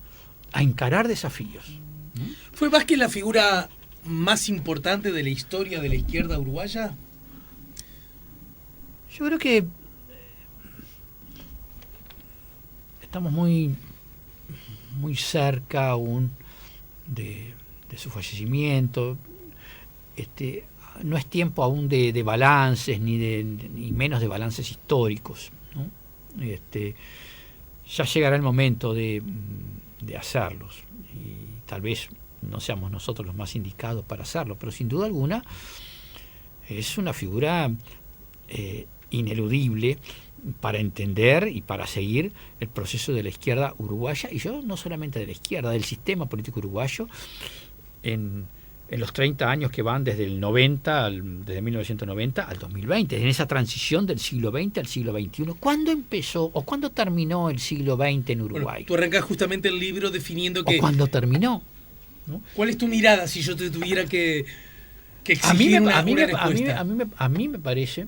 A encarar desafíos. ¿Mm? ¿Fue Vázquez la figura más importante de la historia de la izquierda uruguaya? Yo creo que estamos muy cerca aún de su fallecimiento. No es tiempo aún de balances, ni menos de balances históricos, ¿no? Ya llegará el momento de hacerlos, y tal vez no seamos nosotros los más indicados para hacerlo, pero sin duda alguna es una figura ineludible para entender y para seguir el proceso de la izquierda uruguaya, y yo no solamente de la izquierda, del sistema político uruguayo en los 30 años que van desde el 90, desde 1990 al 2020, en esa transición del siglo XX al siglo XXI. ¿Cuándo empezó o cuándo terminó el siglo XX en Uruguay? Bueno, tú arrancas justamente el libro definiendo que... ¿O cuándo terminó? ¿No? ¿Cuál es tu mirada si yo te tuviera que exigir una respuesta? A mí me parece,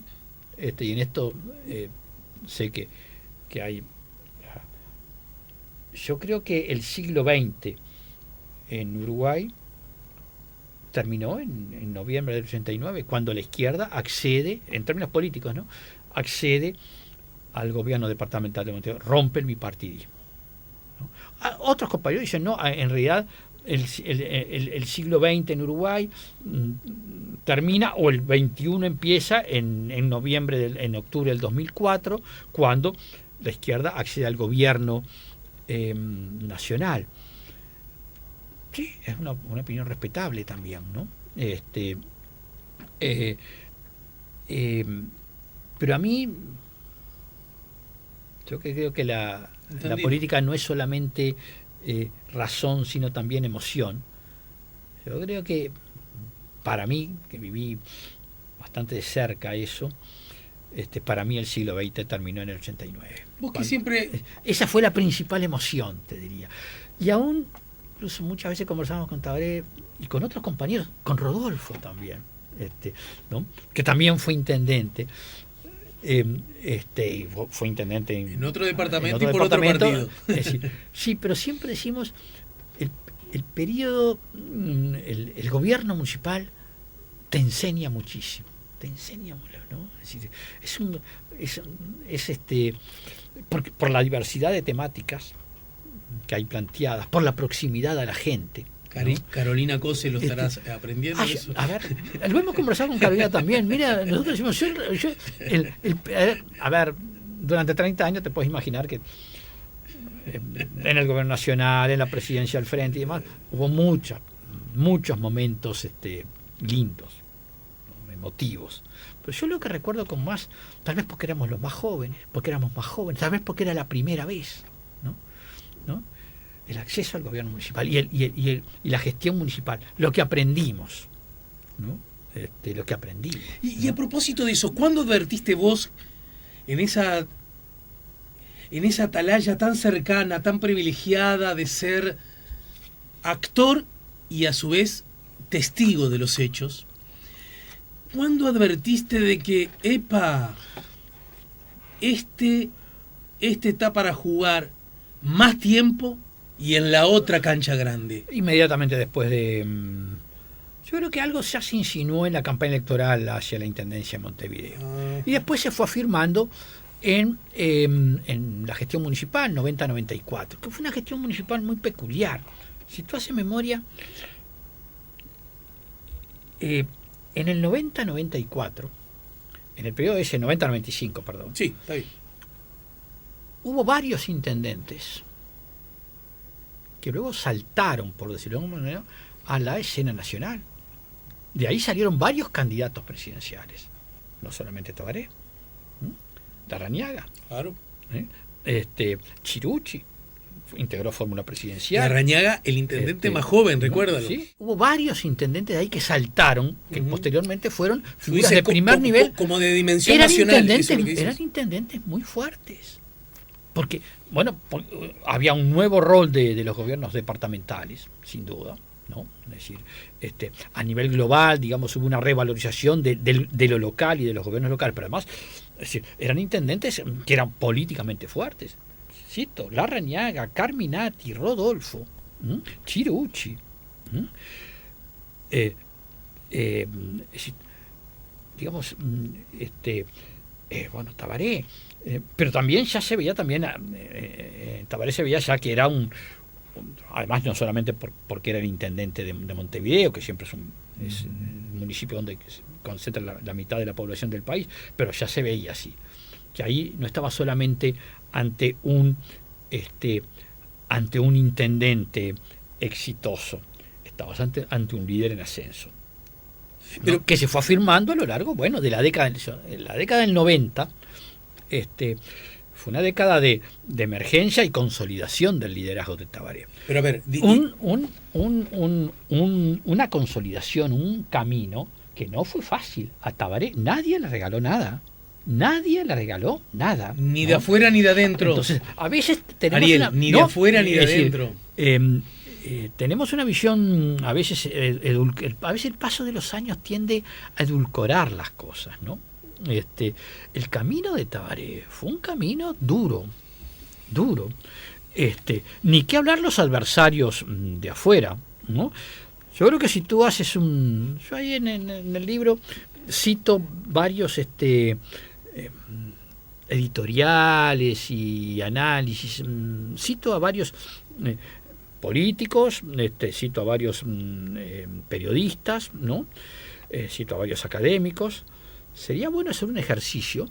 y en esto sé que hay... Yo creo que el siglo XX en Uruguay terminó en noviembre del 89, cuando la izquierda accede, en términos políticos, ¿no?, accede al gobierno departamental de Montevideo, rompe el bipartidismo, ¿no? Otros compañeros dicen, no, en realidad el siglo XX en Uruguay termina, o el XXI empieza en octubre del 2004, cuando la izquierda accede al gobierno nacional. Sí, es una opinión respetable también, ¿no? Pero a mí, yo creo que la política no es solamente razón, sino también emoción. Yo creo que, para mí, que viví bastante de cerca eso, para mí el siglo XX terminó en el 89. Vos que siempre... Esa fue la principal emoción, te diría. Y aún... Incluso muchas veces conversamos con Tabaré y con otros compañeros, con Rodolfo también, ¿no?, que también fue intendente, fue intendente en otro departamento y por otro partido. Sí, pero siempre decimos el periodo, el gobierno municipal te enseña muchísimo, ¿no? Es decir, por la diversidad de temáticas que hay planteadas, por la proximidad a la gente, ¿no? Carolina Cose lo estarás aprendiendo eso. A ver, lo hemos conversado con Carolina también. Mira, nosotros decimos, a ver, durante 30 años te puedes imaginar que en el gobierno nacional, en la presidencia al frente y demás, hubo muchos momentos lindos, ¿no?, emotivos. Pero yo lo que recuerdo con más, tal vez porque éramos más jóvenes, tal vez porque era la primera vez, ¿no? El acceso al gobierno municipal y la gestión municipal, lo que aprendimos, ¿no? Lo que aprendimos. Y a propósito de eso, ¿cuándo advertiste vos en esa atalaya tan cercana, tan privilegiada de ser actor y a su vez testigo de los hechos? ¿Cuándo advertiste de que, este está para jugar más tiempo y en la otra cancha grande? Inmediatamente después de... Yo creo que algo ya se insinuó en la campaña electoral hacia la Intendencia de Montevideo. Y después se fue afirmando en la gestión municipal 90-94, que fue una gestión municipal muy peculiar. Si tú haces memoria, en el 90-94, en el periodo ese 90-95, perdón. Sí, está bien. Hubo varios intendentes que luego saltaron, por decirlo de alguna manera, a la escena nacional. De ahí salieron varios candidatos presidenciales, no solamente Tabaré, Larrañaga, claro, Chirucci integró fórmula presidencial. Larrañaga, el intendente más joven, recuérdalo. Sí, hubo varios intendentes de ahí que saltaron, que posteriormente fueron figuras de primer nivel, como de dimensión nacional. Eran intendentes muy fuertes, porque había un nuevo rol de los gobiernos departamentales, sin duda, ¿no? Es decir, a nivel global, digamos, hubo una revalorización de lo local y de los gobiernos locales, pero además, es decir, eran intendentes que eran políticamente fuertes. Cito, Larrañaga, Carminati, Rodolfo, Chirucci, digamos, bueno, Tabaré, pero también ya se veía Tabaré se veía ya que era además no solamente porque era el intendente de Montevideo, que siempre es el municipio donde se concentra la mitad de la población del país, pero ya se veía así, que ahí no estaba solamente ante un intendente exitoso, estabas ante un líder en ascenso, pero que se fue afirmando a lo largo, bueno, de la década del 90. Fue una década de emergencia y consolidación del liderazgo de Tabaré. Pero a ver, una consolidación, un camino que no fue fácil. A Tabaré nadie le regaló nada. Nadie le regaló nada. Ni de afuera ni de adentro. Entonces, a veces tenemos Ariel, ni de afuera ni de adentro. Tenemos una visión, a veces el paso de los años tiende a edulcorar las cosas, ¿no? El camino de Tabaré fue un camino duro. Ni qué hablar los adversarios de afuera, ¿no? Yo creo que si tú haces yo ahí en el libro cito varios editoriales y análisis, cito a varios políticos, cito a varios periodistas, ¿no? Cito a varios académicos. Sería bueno hacer un ejercicio,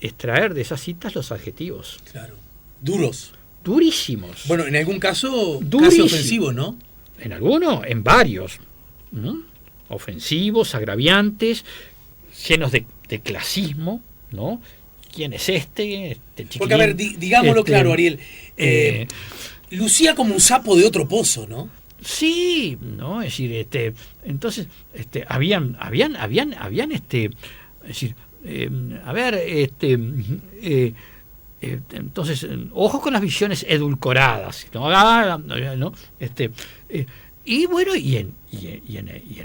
extraer de esas citas los adjetivos. Claro. Duros. Durísimos. Bueno, en algún caso, casi ofensivos, ¿no? En algunos, en varios. ¿No? Ofensivos, agraviantes, llenos de clasismo, ¿no? ¿Quién es este chiquilín? Porque, a ver, digámoslo claro, Ariel. Lucía como un sapo de otro pozo, ¿no? Sí, ¿no? Es decir, entonces, habían, es decir, a ver, entonces, ojo con las visiones edulcoradas, ¿no? Y bueno, y en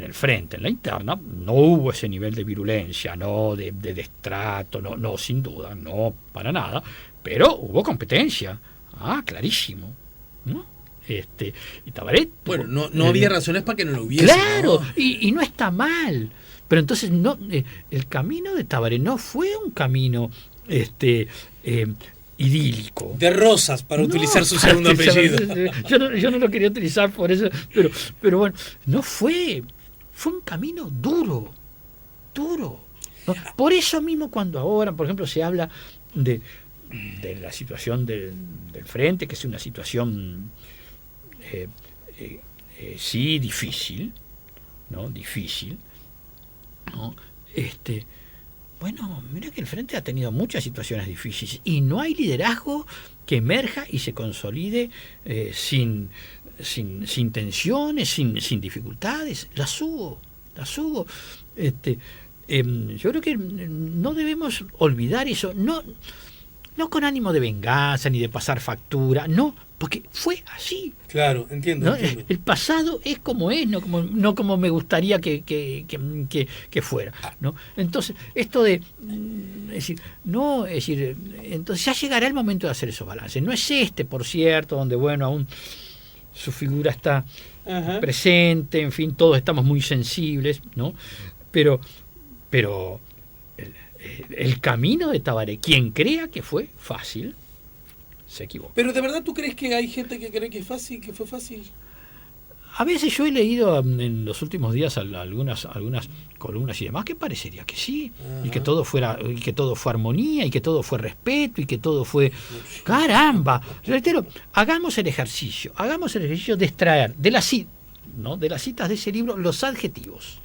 el frente, en la interna, no hubo ese nivel de virulencia, no de destrato, no, sin duda, no, para nada, pero hubo competencia, clarísimo, ¿no? Y Tabaré, bueno, no había razones para que no lo hubiese. Claro, ¿no? Y no está mal, pero entonces el camino de Tabaré no fue un camino idílico. De rosas, para utilizar su segundo apellido. Yo no lo quería utilizar por eso, pero bueno, no fue un camino duro. ¿No? Por eso mismo cuando ahora, por ejemplo, se habla de la situación del frente, que es una situación sí difícil, ¿no? ¿No? Bueno, mira que el frente ha tenido muchas situaciones difíciles y no hay liderazgo que emerja y se consolide sin tensiones, sin dificultades. Las hubo. Yo creo que no debemos olvidar eso, no con ánimo de venganza ni de pasar factura, no, porque fue así. Claro, entiendo. El pasado es como es, no como me gustaría que fuera, ¿no? Entonces, esto de entonces ya llegará el momento de hacer esos balances. No es por cierto, donde bueno, aún su figura está presente, en fin, todos estamos muy sensibles, ¿no? Pero el camino de Tabaré, quien crea que fue fácil, se equivoca. Pero ¿de verdad tú crees que hay gente que cree que fue fácil? A veces yo he leído en los últimos días algunas columnas y demás que parecería que sí, y que todo fue armonía, y que todo fue respeto, y que todo fue caramba. Reitero, hagamos el ejercicio de extraer de las citas de ese libro los adjetivos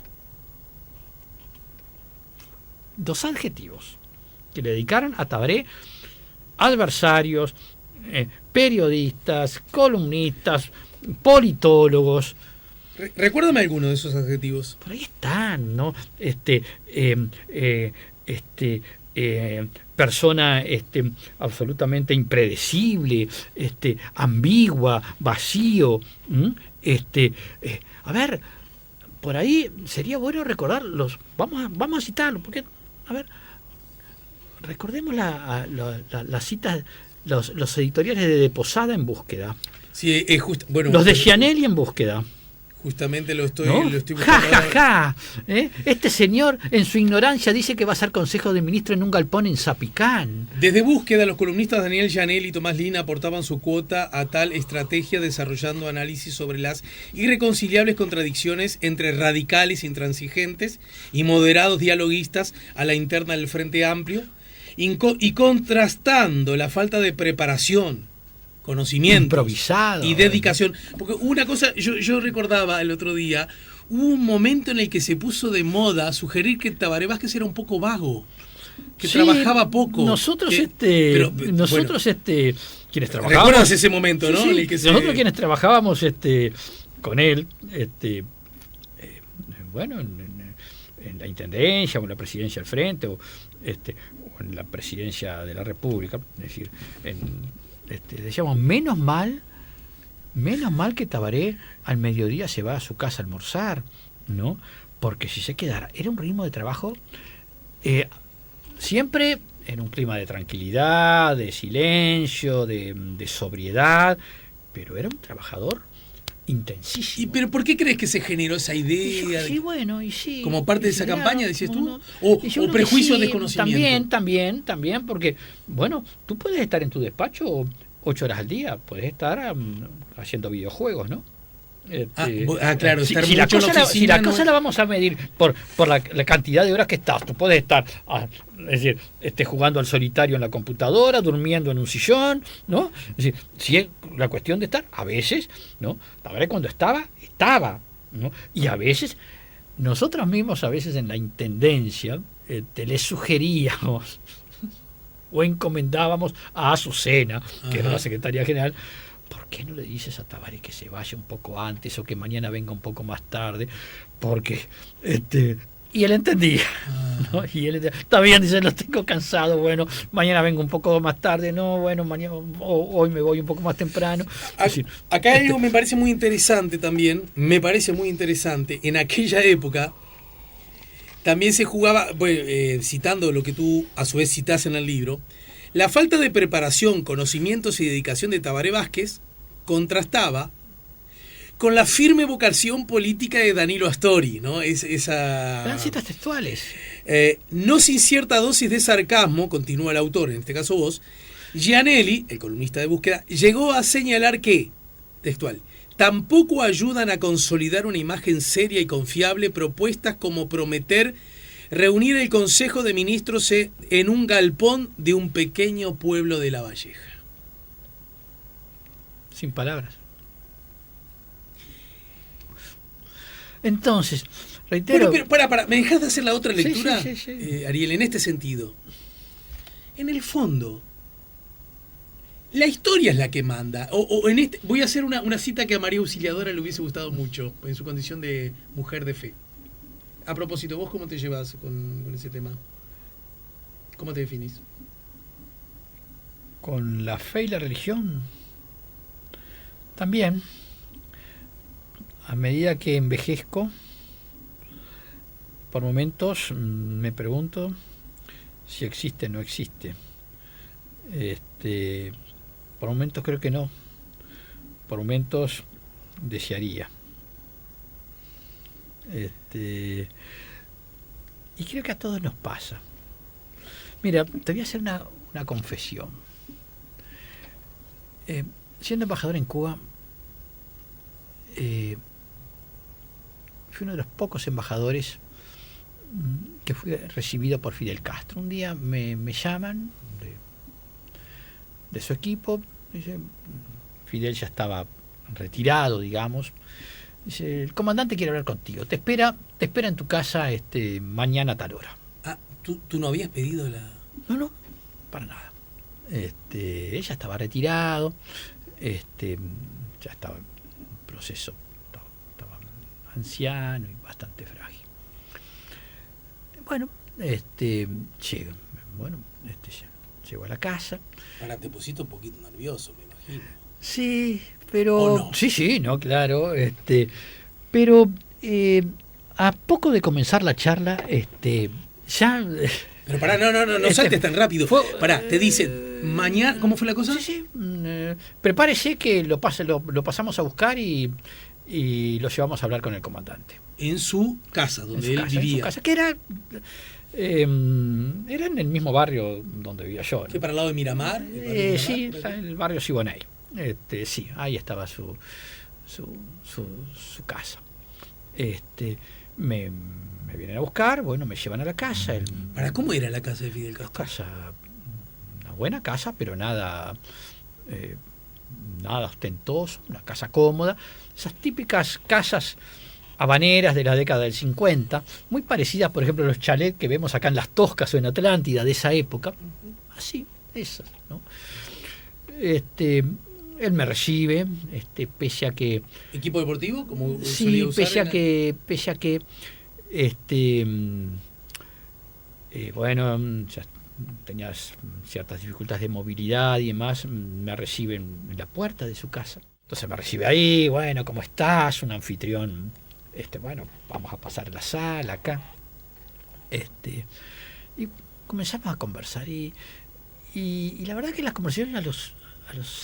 que le dedicaron a Tabaré adversarios, periodistas, columnistas, politólogos. Recuérdame alguno de esos adjetivos. Por ahí están, ¿no? Persona absolutamente impredecible, ambigua, vacío, A ver, por ahí sería bueno recordar vamos a citarlo, porque, a ver, recordemos las citas, los editoriales de Posada en búsqueda, Sí, bueno, los de Gianelli en búsqueda. Justamente lo estoy ¿No? buscando Ja, ja, ahora. ja. Este señor, en su ignorancia, dice que va a ser consejo de ministro en un galpón en Zapicán. Desde Búsqueda, los columnistas Daniel Gianelli y Tomás Lina aportaban su cuota a tal estrategia, desarrollando análisis sobre las irreconciliables contradicciones entre radicales intransigentes y moderados dialoguistas a la interna del Frente Amplio, y contrastando la falta de preparación, conocimiento Improvisado. y dedicación. Porque una cosa, yo recordaba el otro día, hubo un momento en el que se puso de moda sugerir que Tabaré Vázquez era un poco vago, que Sí, trabajaba poco. Nosotros, quienes trabajábamos. ¿Recuerdas ese momento, no? Sí, En el que nosotros quienes trabajábamos con él, bueno, en la intendencia o en la presidencia al frente o en la presidencia de la República, es decir, decíamos, menos mal que Tabaré al mediodía se va a su casa a almorzar, ¿no? Porque si se quedara, era un ritmo de trabajo siempre en un clima de tranquilidad, de silencio, de sobriedad, pero era un trabajador intensísimo. ¿Pero por qué crees que se generó esa idea? Sí, bueno, y sí. ¿Como parte de esa campaña, decías tú? No. ¿O prejuicio sí, de desconocimiento? También, porque, bueno, tú puedes estar en tu despacho 8 horas al día, puedes estar haciendo videojuegos, ¿no? Claro, estar si mucho en la oficina. Si la cosa la vamos a medir por la cantidad de horas que estás, tú puedes estar, es decir, jugando al solitario en la computadora, durmiendo en un sillón, ¿no? Es decir, si es la cuestión de estar, a veces, ¿no? Tabaré cuando estaba, ¿no? Y a veces, nosotros mismos a veces en la intendencia, le sugeríamos o encomendábamos a Azucena, que era la secretaria general, ¿por qué no le dices a Tabaré que se vaya un poco antes o que mañana venga un poco más tarde? Porque, y él entendía, ¿no? Y él entendía, está bien, dice, lo tengo cansado, bueno, mañana vengo un poco más tarde, no, bueno, mañana, hoy me voy un poco más temprano. Acá hay algo me parece muy interesante también, en aquella época también se jugaba, citando lo que tú a su vez citás en el libro, la falta de preparación, conocimientos y dedicación de Tabaré Vázquez contrastaba con la firme vocación política de Danilo Astori, ¿no? Eran citas textuales. No sin cierta dosis de sarcasmo, continúa el autor, en este caso vos, Gianelli, el columnista de Búsqueda, llegó a señalar que, textual, tampoco ayudan a consolidar una imagen seria y confiable propuestas como prometer reunir el Consejo de Ministros en un galpón de un pequeño pueblo de La Valleja. Sin palabras. Entonces, reitero... Pero para, ¿me dejás de hacer la otra lectura? Sí. Ariel, en este sentido. En el fondo, la historia es la que manda. Voy a hacer una cita que a María Auxiliadora le hubiese gustado mucho, en su condición de mujer de fe. A propósito, ¿vos cómo te llevas con ese tema? ¿Cómo te definís? Con la fe y la religión. También, a medida que envejezco, por momentos me pregunto si existe o no existe. Por momentos creo que no. Por momentos desearía. Y creo que a todos nos pasa. Mira, te voy a hacer una confesión. Siendo embajador en Cuba, fui uno de los pocos embajadores que fui recibido por Fidel Castro. Un día me llaman de su equipo, dice, Fidel ya estaba retirado, digamos. Dice, el comandante quiere hablar contigo. Te espera en tu casa mañana a tal hora. Ah, ¿tú no habías pedido la...? No, para nada. Ella estaba retirado, ya estaba en proceso, estaba anciano y bastante frágil. Bueno, llegó a la casa. Ahora te pusiste un poquito nervioso, me imagino. Sí, pero... ¿O no? Sí, no, claro. Pero a poco de comenzar la charla, ya... Pero pará, no saltes tan rápido. Pará, te dice, mañana, ¿cómo fue la cosa? Sí, prepárese que lo pasamos a buscar y lo llevamos a hablar con el comandante. En su casa, donde él vivía. En su casa, que era en el mismo barrio donde vivía yo, ¿no? ¿Qué, para el lado de Miramar? Sí, el barrio Siboney. Sí, ahí estaba su casa. Me vienen a buscar, bueno, me llevan a la casa. ¿Para cómo era la casa de Fidel Castro? Una buena casa, pero nada ostentoso, una casa cómoda. Esas típicas casas habaneras de la década del 50, muy parecidas, por ejemplo, a los chalets que vemos acá en Las Toscas o en Atlántida de esa época. Así, esas, ¿no? Él me recibe, pese a que... ¿Equipo deportivo? Como sí, pese a que bueno, ya tenía ciertas dificultades de movilidad y demás, me reciben en la puerta de su casa. Entonces me recibe ahí, bueno, ¿cómo estás? Un anfitrión, bueno, vamos a pasar a la sala acá. Y comenzamos a conversar y la verdad que las conversaciones a los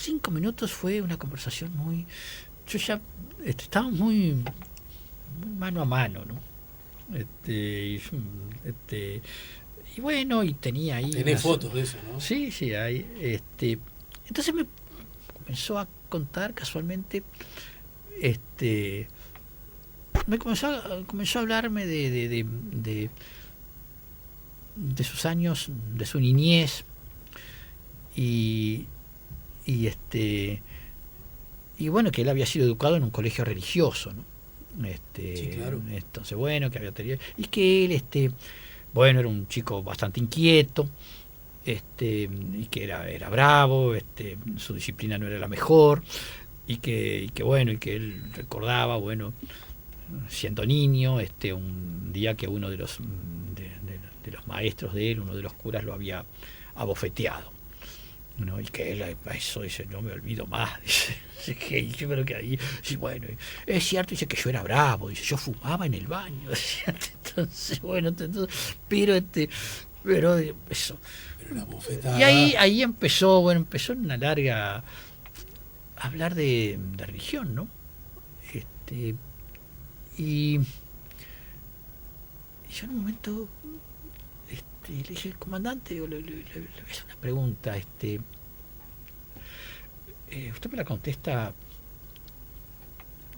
5 minutos fue una conversación muy... Yo ya estaba muy mano a mano, ¿no? Y bueno, y tenía ahí... Tenés fotos de eso, ¿no? Sí, hay... Entonces me comenzó a contar casualmente... me comenzó a hablarme de sus años, de su niñez, y bueno, que él había sido educado en un colegio religioso, ¿no? Sí, claro. Entonces, bueno, que había tenido, y que él bueno, era un chico bastante inquieto, y que era bravo, su disciplina no era la mejor, y que bueno, y que él recordaba, bueno, siendo niño, un día que uno de los maestros de él, uno de los curas, lo había abofeteado, ¿no? Y que él a eso dice, no me olvido más, dice pero que ahí, sí, bueno, es cierto, dice que yo era bravo, dice, yo fumaba en el baño, entonces, bueno, pero eso. Pero la bofetada. Y ahí empezó una larga a hablar de religión, ¿no? Y yo en un momento le dije, comandante, le voy a hacer una pregunta, usted me la contesta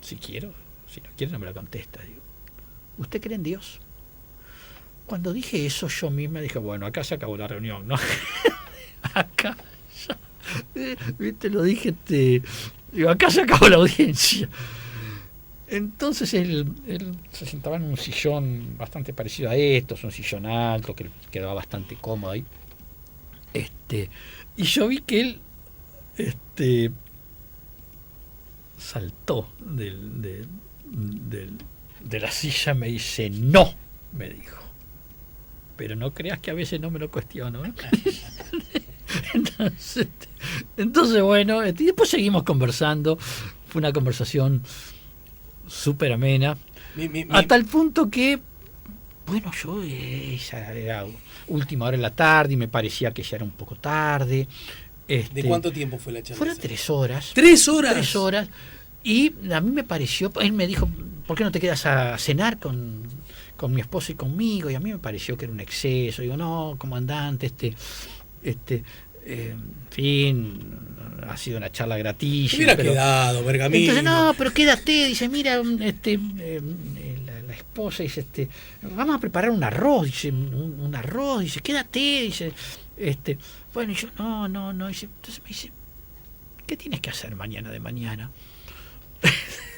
si quiero, si no quiere no me la contesta, digo, ¿usted cree en Dios? Cuando dije eso yo misma dije, bueno, acá se acabó la reunión, ¿no? Acá ya, viste, lo dije, digo, acá se acabó la audiencia. Entonces él se sentaba en un sillón bastante parecido a estos, un sillón alto que quedaba bastante cómodo ahí. Y yo vi que él saltó de la silla, me dice, no, me dijo. Pero no creas que a veces no me lo cuestiono, ¿eh? Entonces bueno, y después seguimos conversando. Fue una conversación súper amena, a tal punto que, bueno, yo ya era última hora de la tarde y me parecía que ya era un poco tarde. ¿De cuánto tiempo fue la charla? Fueron 3 horas. ¿3 horas? 3 horas. Y a mí me pareció, él me dijo, ¿por qué no te quedas a cenar con mi esposo y conmigo? Y a mí me pareció que era un exceso. Digo, no, comandante, en fin, ha sido una charla gratísima. Hubiera quedado, Bergamín. Entonces, no, pero quédate, dice, mira, la esposa dice, vamos a preparar un arroz, dice, un arroz, dice, quédate, dice, bueno, y yo, no, dice, entonces me dice, ¿qué tienes que hacer mañana de mañana?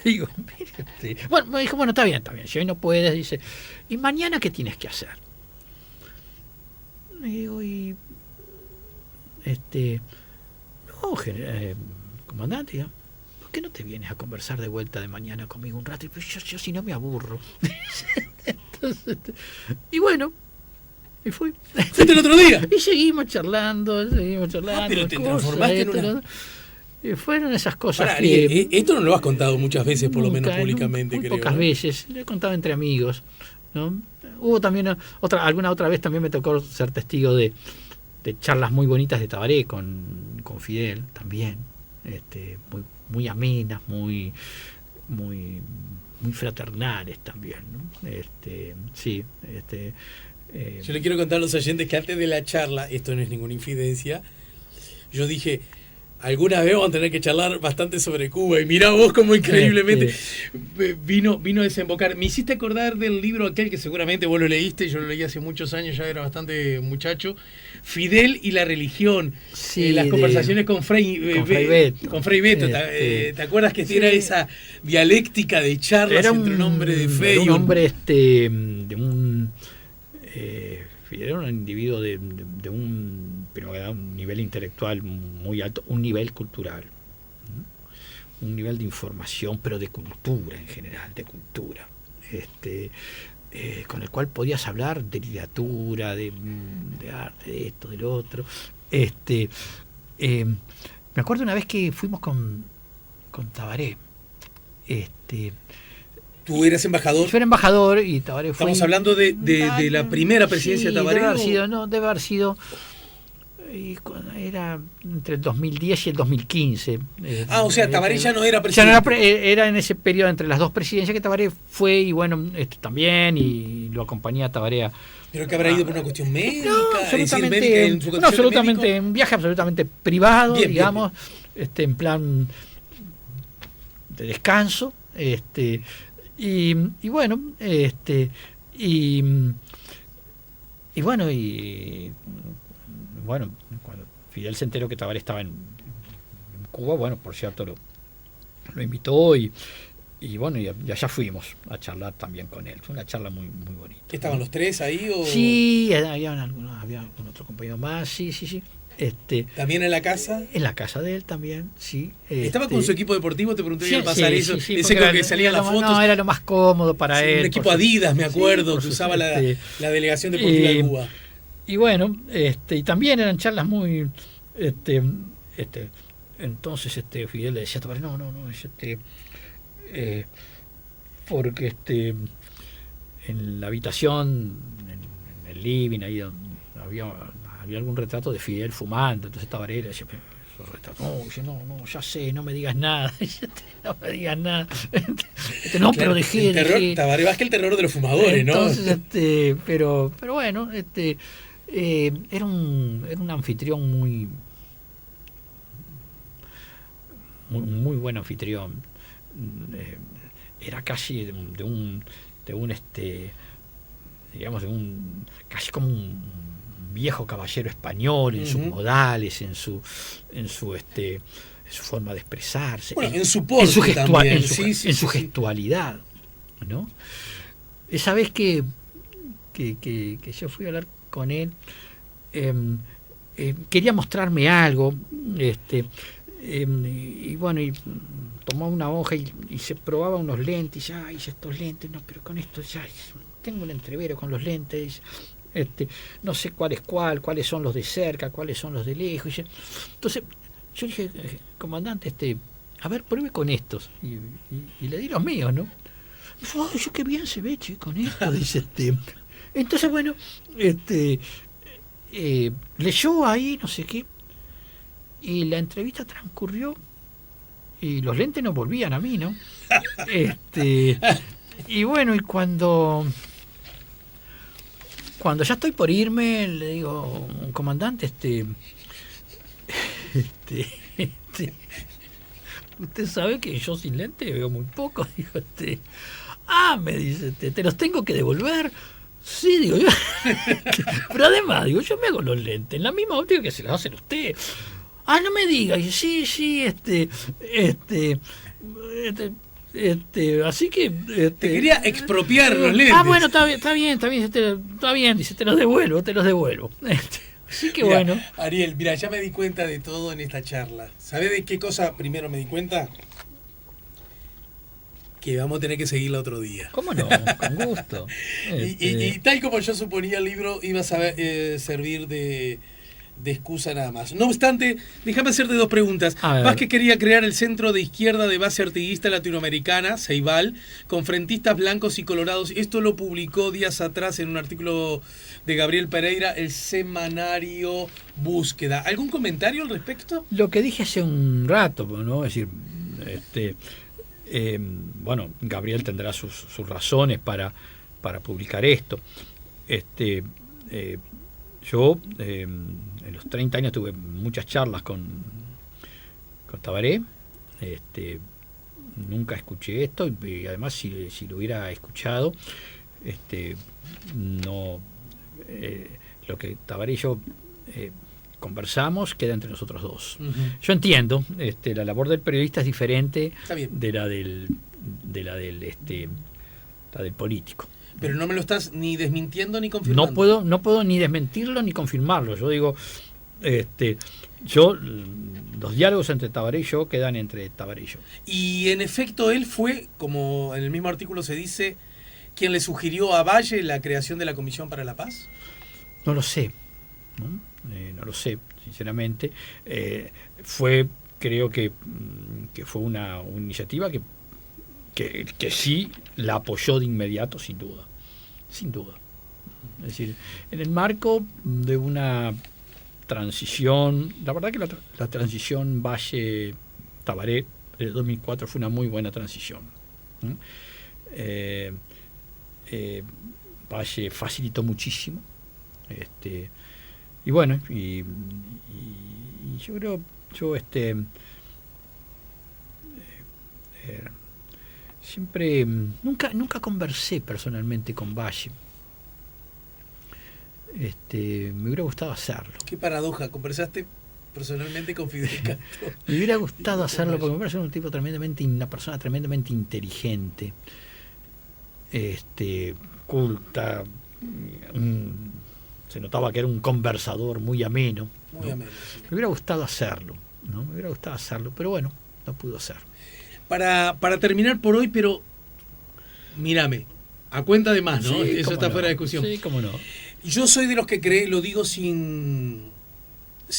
Digo, mírate. Bueno, me dijo, bueno, está bien, si hoy no puedes, dice, ¿y mañana qué tienes que hacer? Le digo, no, comandante, ¿por qué no te vienes a conversar de vuelta de mañana conmigo un rato? Y pues yo si no me aburro. Entonces, y bueno, y fui. ¿Fuiste el otro día? Y seguimos charlando. Pero te transformaste en una... Fueron esas cosas Pará, que... Ariel, esto no lo has contado muchas veces, por lo menos nunca, públicamente, muy creo. pocas ¿no? veces, lo he contado entre amigos, ¿no? Hubo también alguna otra vez también me tocó ser testigo de charlas muy bonitas de Tabaré con Fidel también, muy, muy amenas, muy fraternales también, ¿no? Sí, Yo le quiero contar a los oyentes que antes de la charla, esto no es ninguna infidencia, yo dije, alguna vez vamos a tener que charlar bastante sobre Cuba, y mirá vos cómo increíblemente vino a desembocar. Me hiciste acordar del libro aquel que seguramente vos lo leíste, yo lo leí hace muchos años, ya era bastante muchacho, Fidel y la religión, sí, las conversaciones con Fray Beto. ¿Te acuerdas que era esa dialéctica de charlas entre un hombre de fe y un hombre de un... Fidel era un individuo de un nivel intelectual muy alto, un nivel cultural, ¿no? Un nivel de información, pero de cultura en general, de cultura, con el cual podías hablar de literatura, de arte, de esto, de lo otro. Me acuerdo una vez que fuimos con Tabaré. ¿Tú eras embajador? Yo era embajador y Tabaré fue... ¿Estamos hablando de la primera presidencia de Tabaré? Debe haber sido era entre el 2010 y el 2015. O sea, Tabaré ya no era presidente. Ya no era en ese periodo entre las dos presidencias que Tabaré fue, y bueno, también, y lo acompañé a Tabaré a... ¿Pero que habrá ido por una cuestión médica? Absolutamente, un viaje absolutamente privado, bien, digamos, bien. En plan de descanso, y bueno, bueno, cuando Fidel se enteró que Tabaré estaba en Cuba, bueno, por cierto, lo invitó y bueno, y allá fuimos a charlar también con él. Fue una charla muy, muy bonita. ¿Estaban los tres ahí? ¿O? Sí, había algún otro compañero más, sí. ¿También en la casa? En la casa de él también, sí. ¿Estaba con su equipo deportivo? Te pregunté, ¿iba a pasar eso? Sí, ese con que salían las fotos. No, era lo más cómodo para él. Un equipo Adidas, me acuerdo, que usaba la delegación deportiva de Cuba. Y bueno, y también eran charlas muy... entonces Fidel le decía a Tabaré, no, porque en la habitación, en el living, ahí donde había algún retrato de Fidel fumando, entonces Tabaré le decía, esos retratos, no, ya sé, no me digas nada, no me digas nada. No, claro, pero dejé. Tabaré más que el terror de los fumadores, entonces, ¿no? Pero bueno, era un anfitrión muy buen anfitrión. Era casi de un casi como un viejo caballero español en sus modales, en su forma de expresarse, bueno, en su porte también, en su gestualidad, ¿no? Esa vez que yo fui a hablar con él, quería mostrarme algo, y bueno, y tomaba una hoja y se probaba unos lentes, y dice, estos lentes, no, pero con esto ya tengo un entrevero con los lentes, no sé cuál es cuáles son los de cerca, cuáles son los de lejos. Entonces yo dije, comandante, a ver, pruebe con estos, y le di los míos, ¿no? Yo qué bien se ve, che, con esto, dice Entonces, bueno, leyó ahí, no sé qué, y la entrevista transcurrió y los lentes no volvían a mí, ¿no? Y bueno, y cuando ya estoy por irme, le digo, comandante, usted sabe que yo sin lente veo muy poco, digo, me dice, ¿te los tengo que devolver? Sí, digo yo. Pero además, digo, yo me hago los lentes en la misma óptica que se los hacen usted. No me diga. Y sí, así que... te quería expropiar los lentes. Bueno, está bien, dice, te los devuelvo. Así que mirá, bueno. Ariel, mira, ya me di cuenta de todo en esta charla. ¿Sabés de qué cosa primero me di cuenta? Que vamos a tener que seguirla otro día. ¿Cómo no? Con gusto. Y tal como yo suponía, el libro iba a servir de de excusa nada más. No obstante, déjame hacerte dos preguntas. A ver. Vázquez quería crear el Centro de Izquierda de Base Artiguista Latinoamericana, Ceibal, con frentistas blancos y colorados. Esto lo publicó días atrás en un artículo de Gabriel Pereira, el semanario Búsqueda. ¿Algún comentario al respecto? Lo que dije hace un rato, ¿no? Es decir, bueno, Gabriel tendrá sus razones para publicar esto. Yo en los 30 años tuve muchas charlas con Tabaré. Nunca escuché esto y además si lo hubiera escuchado, no lo que Tabaré y yo conversamos queda entre nosotros dos. Uh-huh. Yo entiendo, la labor del periodista es diferente de la del político. Pero no me lo estás ni desmintiendo ni confirmando. No puedo ni desmentirlo ni confirmarlo. Yo digo, los diálogos entre Tabaré y yo quedan entre Tabaré y yo. Y en efecto él fue, como en el mismo artículo se dice, quien le sugirió a Valle la creación de la Comisión para la Paz. No lo sé, ¿no? No lo sé, sinceramente. Creo que fue una iniciativa que sí la apoyó de inmediato, sin duda. Es decir, en el marco de una transición, la verdad que la transición Valle-Tabaré de 2004 fue una muy buena transición. Valle facilitó muchísimo. Y bueno, y yo creo, siempre, nunca conversé personalmente con Valle. Me hubiera gustado hacerlo. Qué paradoja, conversaste personalmente con Fidel Castro. Me hubiera gustado hacerlo porque me parece una persona tremendamente inteligente, culta, se notaba que era un conversador muy ameno. Muy ameno, sí. Me hubiera gustado hacerlo, ¿no? Me hubiera gustado hacerlo, pero bueno, no pudo hacerlo. Para terminar por hoy, pero mírame, a cuenta de más, ¿no? Sí, eso está no. fuera de discusión. Sí, cómo no. Yo soy de los que cree, lo digo sin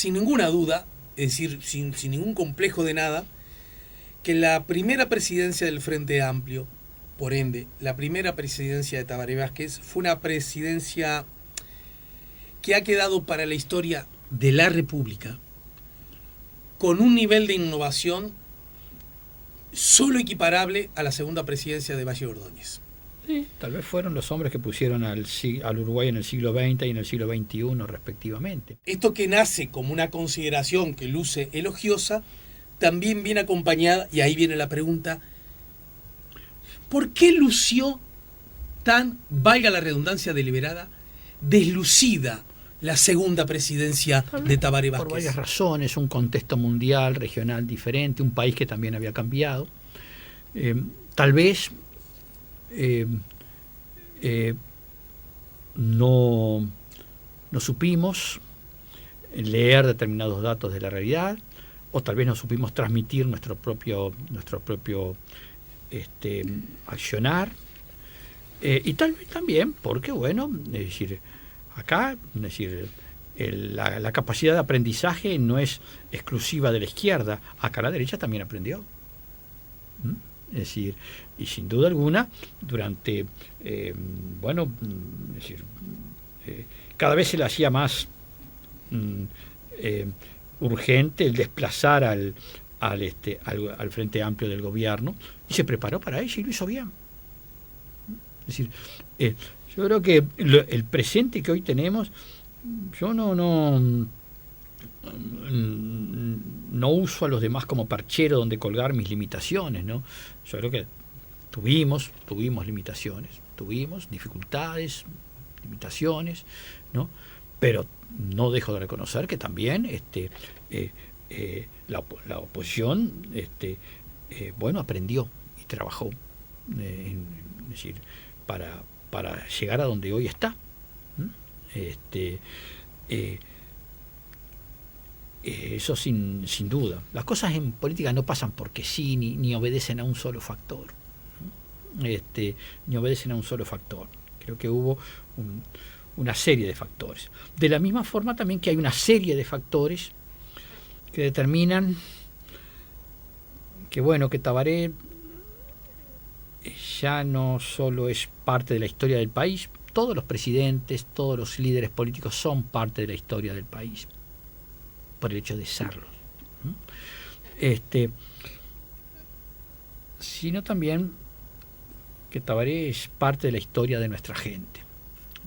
ninguna duda, es decir, sin ningún complejo de nada, que la primera presidencia del Frente Amplio, por ende, la primera presidencia de Tabaré Vázquez, fue una presidencia que ha quedado para la historia de la República con un nivel de innovación solo equiparable a la segunda presidencia de Valle Ordóñez. Sí, tal vez fueron los hombres que pusieron al Uruguay en el siglo XX y en el siglo XXI respectivamente. Esto que nace como una consideración que luce elogiosa, también viene acompañada, y ahí viene la pregunta, ¿por qué lució tan, valga la redundancia deliberada, deslucida la segunda presidencia de Tabaré Vázquez? Por varias razones, un contexto mundial, regional diferente, un país que también había cambiado. Tal vez no supimos leer determinados datos de la realidad, o tal vez no supimos transmitir nuestro propio accionar, y tal vez también porque, bueno, es decir, acá, es decir, la capacidad de aprendizaje no es exclusiva de la izquierda, acá la derecha también aprendió. Es decir, y sin duda alguna, durante, es decir, cada vez se le hacía más urgente el desplazar al Frente Amplio del gobierno, y se preparó para ello y lo hizo bien. Es decir, yo creo que el presente que hoy tenemos, yo no uso a los demás como perchero donde colgar mis limitaciones, ¿no? Yo creo que tuvimos limitaciones, tuvimos dificultades, limitaciones, ¿no? Pero no dejo de reconocer que también la oposición aprendió y trabajó, es decir, para llegar a donde hoy está. Eso sin duda. Las cosas en política no pasan porque sí, ni obedecen a un solo factor. Ni obedecen a un solo factor. Creo que hubo una serie de factores. De la misma forma también que hay una serie de factores que determinan que, bueno, que Tabaré ya no solo es parte de la historia del país, todos los presidentes, todos los líderes políticos son parte de la historia del país, por el hecho de serlo. Sino también que Tabaré es parte de la historia de nuestra gente.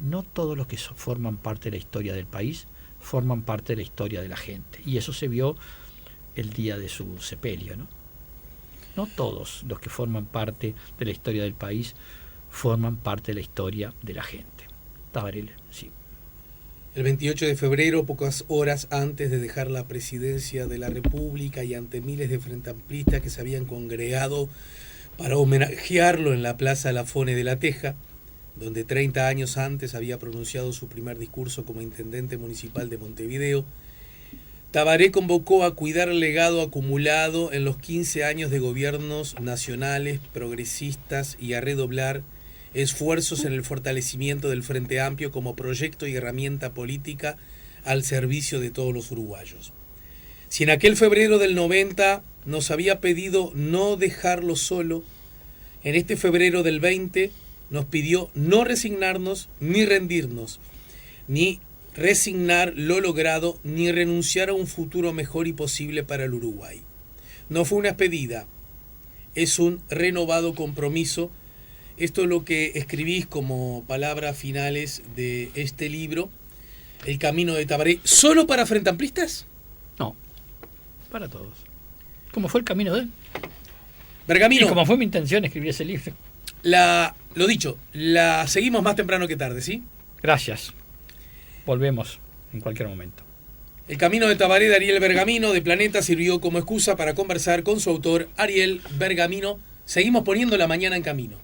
No todos los que forman parte de la historia del país forman parte de la historia de la gente. Y eso se vio el día de su sepelio, ¿no? No todos los que forman parte de la historia del país forman parte de la historia de la gente. Tabaré, sí. El 28 de febrero, pocas horas antes de dejar la presidencia de la República y ante miles de frentamplistas que se habían congregado para homenajearlo en la Plaza Lafone de La Teja, donde 30 años antes había pronunciado su primer discurso como intendente municipal de Montevideo, Tabaré convocó a cuidar el legado acumulado en los 15 años de gobiernos nacionales progresistas y a redoblar esfuerzos en el fortalecimiento del Frente Amplio como proyecto y herramienta política al servicio de todos los uruguayos. Si en aquel febrero del 90 nos había pedido no dejarlo solo, en este febrero del 20 nos pidió no resignarnos ni rendirnos, ni resignar lo logrado, ni renunciar a un futuro mejor y posible para el Uruguay. No fue una despedida, es un renovado compromiso. Esto es lo que escribís como palabras finales de este libro, El Camino de Tabaré. ¿Solo para frentamplistas? No, para todos. Como fue el camino de él. Bergamino. Y como fue mi intención escribir ese libro. Lo dicho, la seguimos más temprano que tarde, ¿sí? Gracias. Volvemos en cualquier momento. El Camino de Tabaré de Ariel Bergamino de Planeta sirvió como excusa para conversar con su autor, Ariel Bergamino. Seguimos poniendo la mañana en camino.